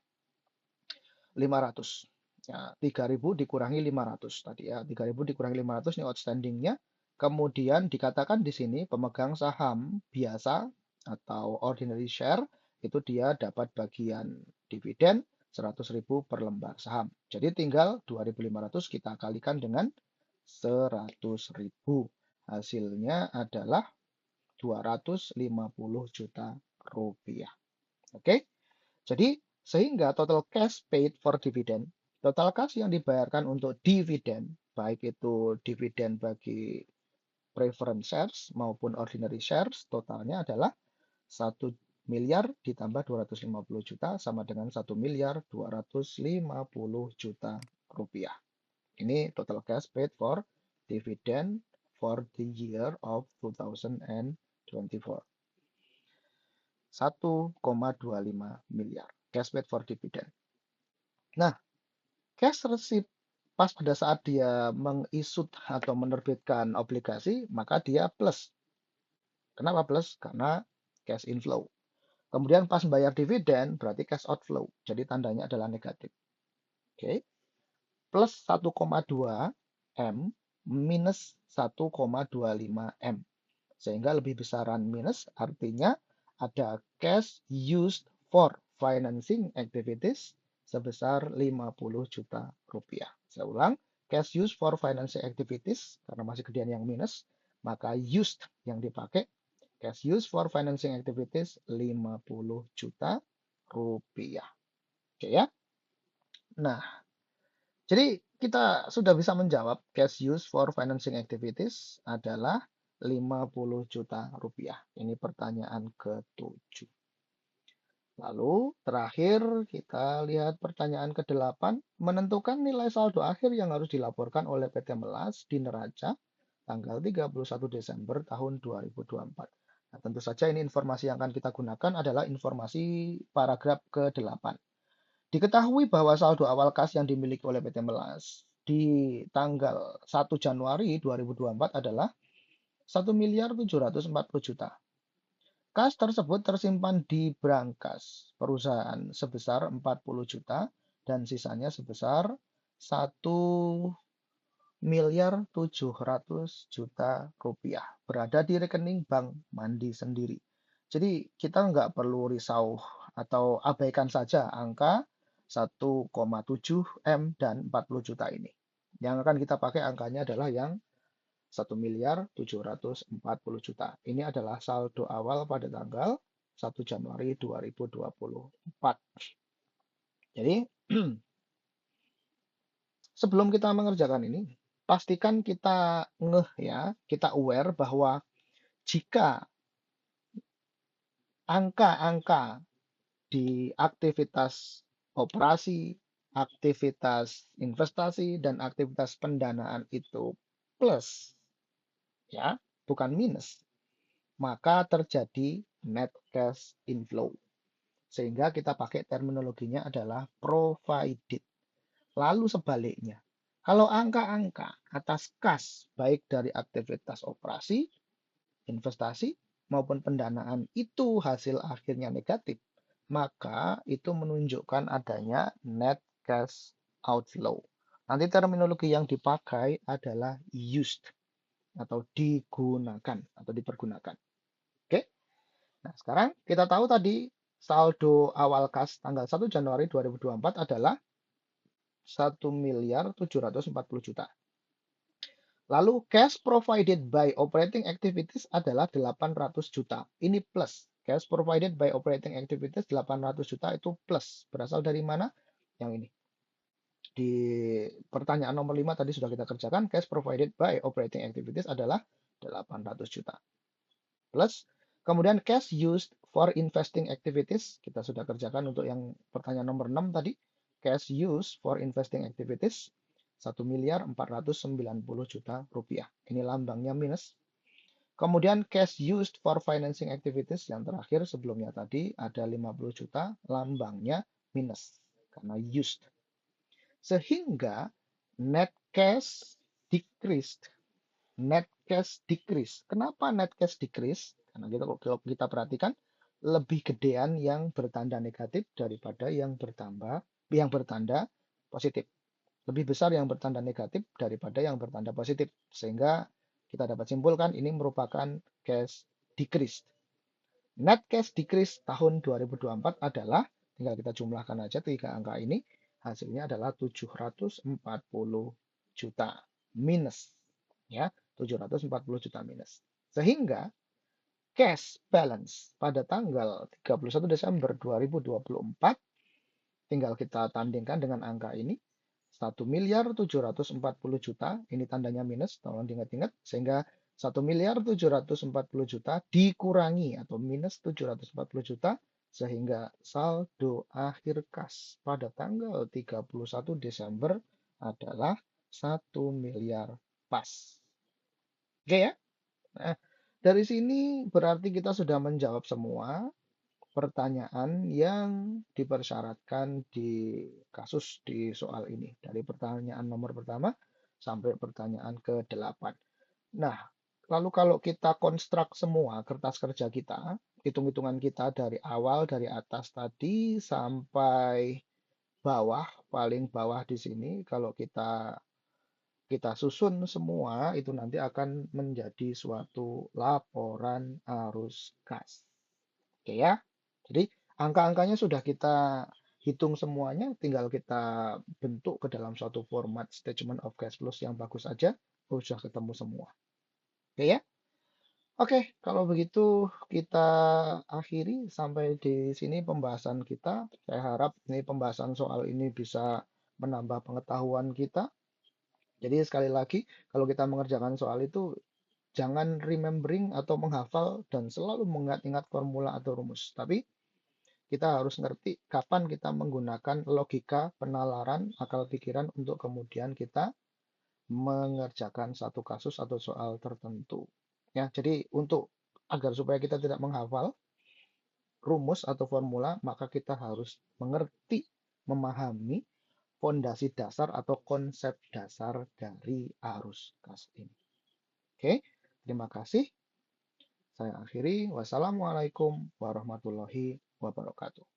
500. Ya, 3.000 dikurangi 500 tadi ya. 3.000 dikurangi 500 ini outstandingnya. Kemudian dikatakan di sini pemegang saham biasa atau ordinary share itu dia dapat bagian dividen 100.000 per lembar saham. Jadi tinggal 2.500 kita kalikan dengan 100.000. Hasilnya adalah 250 juta rupiah. Oke, jadi sehingga total cash paid for dividend, total cash yang dibayarkan untuk dividen, baik itu dividen bagi preference shares maupun ordinary shares, totalnya adalah 1 miliar ditambah 250 juta sama dengan 1.250 miliar rupiah. Ini total cash paid for dividend for the year of 2024. 1,25 miliar cash paid for dividend. Nah, cash receipt pas pada saat dia mengisut atau menerbitkan obligasi, maka dia plus. Kenapa plus? Karena cash inflow. Kemudian pas bayar dividen berarti cash outflow. Jadi tandanya adalah negatif. Oke. Plus 1,2 M minus 1,25 M. Sehingga lebih besaran minus artinya ada cash used for financing activities sebesar 50 juta rupiah. Saya ulang, cash used for financing activities karena masih gedean yang minus, maka used yang dipakai cash used for financing activities 50 juta rupiah. Oke ya. Nah, jadi kita sudah bisa menjawab cash used for financing activities adalah 50 juta rupiah. Ini pertanyaan ke-7. Lalu terakhir kita lihat pertanyaan ke-8. Menentukan nilai saldo akhir yang harus dilaporkan oleh PT Melas di neraca tanggal 31 Desember tahun 2024. Nah, tentu saja ini informasi yang akan kita gunakan adalah informasi paragraf ke-8. Diketahui bahwa saldo awal kas yang dimiliki oleh PT Melas di tanggal 1 Januari 2024 adalah 1.740 juta. Kas tersebut tersimpan di brankas perusahaan sebesar 40 juta dan sisanya sebesar 1.700 juta rupiah berada di rekening Bank Mandi sendiri. Jadi kita nggak perlu risau atau abaikan saja angka 1,7 M dan 40 juta ini. Yang akan kita pakai angkanya adalah yang 1.740 juta. Ini adalah saldo awal pada tanggal 1 Januari 2024. Jadi, sebelum kita mengerjakan ini, pastikan kita kita aware bahwa jika angka-angka di aktivitas operasi, aktivitas investasi, dan aktivitas pendanaan itu plus, ya, bukan minus, maka terjadi net cash inflow. Sehingga kita pakai terminologinya adalah provided. Lalu sebaliknya, kalau angka-angka atas kas baik dari aktivitas operasi, investasi, maupun pendanaan itu hasil akhirnya negatif, maka itu menunjukkan adanya net cash outflow. Nanti terminologi yang dipakai adalah used atau digunakan atau dipergunakan. Oke. Nah, sekarang kita tahu tadi saldo awal kas tanggal 1 Januari 2024 adalah 1.740 juta. Lalu cash provided by operating activities adalah 800 juta. Ini plus Cash provided by operating activities 800 juta itu plus. Berasal dari mana? Yang ini. Di pertanyaan nomor 5 tadi sudah kita kerjakan. Cash provided by operating activities adalah 800 juta. Plus, kemudian cash used for investing activities. Kita sudah kerjakan untuk yang pertanyaan nomor 6 tadi. Cash used for investing activities 1.490 juta rupiah. Ini lambangnya minus. Kemudian cash used for financing activities yang terakhir sebelumnya tadi ada 50 juta, lambangnya minus karena used. Sehingga net cash decreased. Net cash decrease. Kenapa net cash decrease? Karena kalau kita perhatikan lebih gedean yang bertanda negatif daripada yang bertanda positif. Lebih besar yang bertanda negatif daripada yang bertanda positif. Sehingga kita dapat simpulkan ini merupakan cash decrease. Net cash decrease tahun 2024 adalah, tinggal kita jumlahkan aja 3 angka ini, hasilnya adalah 740 juta minus. Ya, 740 juta minus. Sehingga cash balance pada tanggal 31 Desember 2024 tinggal kita tandingkan dengan angka ini 1.740 juta, ini tandanya minus, tolong diingat-ingat, sehingga 1.740 juta dikurangi atau minus 740 juta, sehingga saldo akhir kas pada tanggal 31 Desember adalah 1 miliar pas. Oke ya? Nah, dari sini berarti kita sudah menjawab semua pertanyaan yang dipersyaratkan di kasus di soal ini. Dari pertanyaan nomor pertama sampai pertanyaan ke-8. Nah, lalu kalau kita konstruk semua kertas kerja kita, hitung-hitungan kita dari awal, dari atas tadi sampai bawah, paling bawah di sini, kalau kita susun semua, itu nanti akan menjadi suatu laporan arus kas. Oke ya. Jadi angka-angkanya sudah kita hitung semuanya, tinggal kita bentuk ke dalam suatu format statement of cash flows yang bagus aja, sudah ketemu semua. Oke ya? Oke, kalau begitu kita akhiri sampai di sini pembahasan kita. Saya harap ini pembahasan soal ini bisa menambah pengetahuan kita. Jadi sekali lagi, kalau kita mengerjakan soal itu, jangan remembering atau menghafal dan selalu mengingat-ingat formula atau rumus. Tapi kita harus ngerti kapan kita menggunakan logika, penalaran, akal pikiran untuk kemudian kita mengerjakan satu kasus atau soal tertentu. Ya, jadi agar supaya kita tidak menghafal rumus atau formula, maka kita harus mengerti, memahami fondasi dasar atau konsep dasar dari arus kas ini. Oke, terima kasih. Saya akhiri. Wassalamualaikum warahmatullahi wabarakatuh.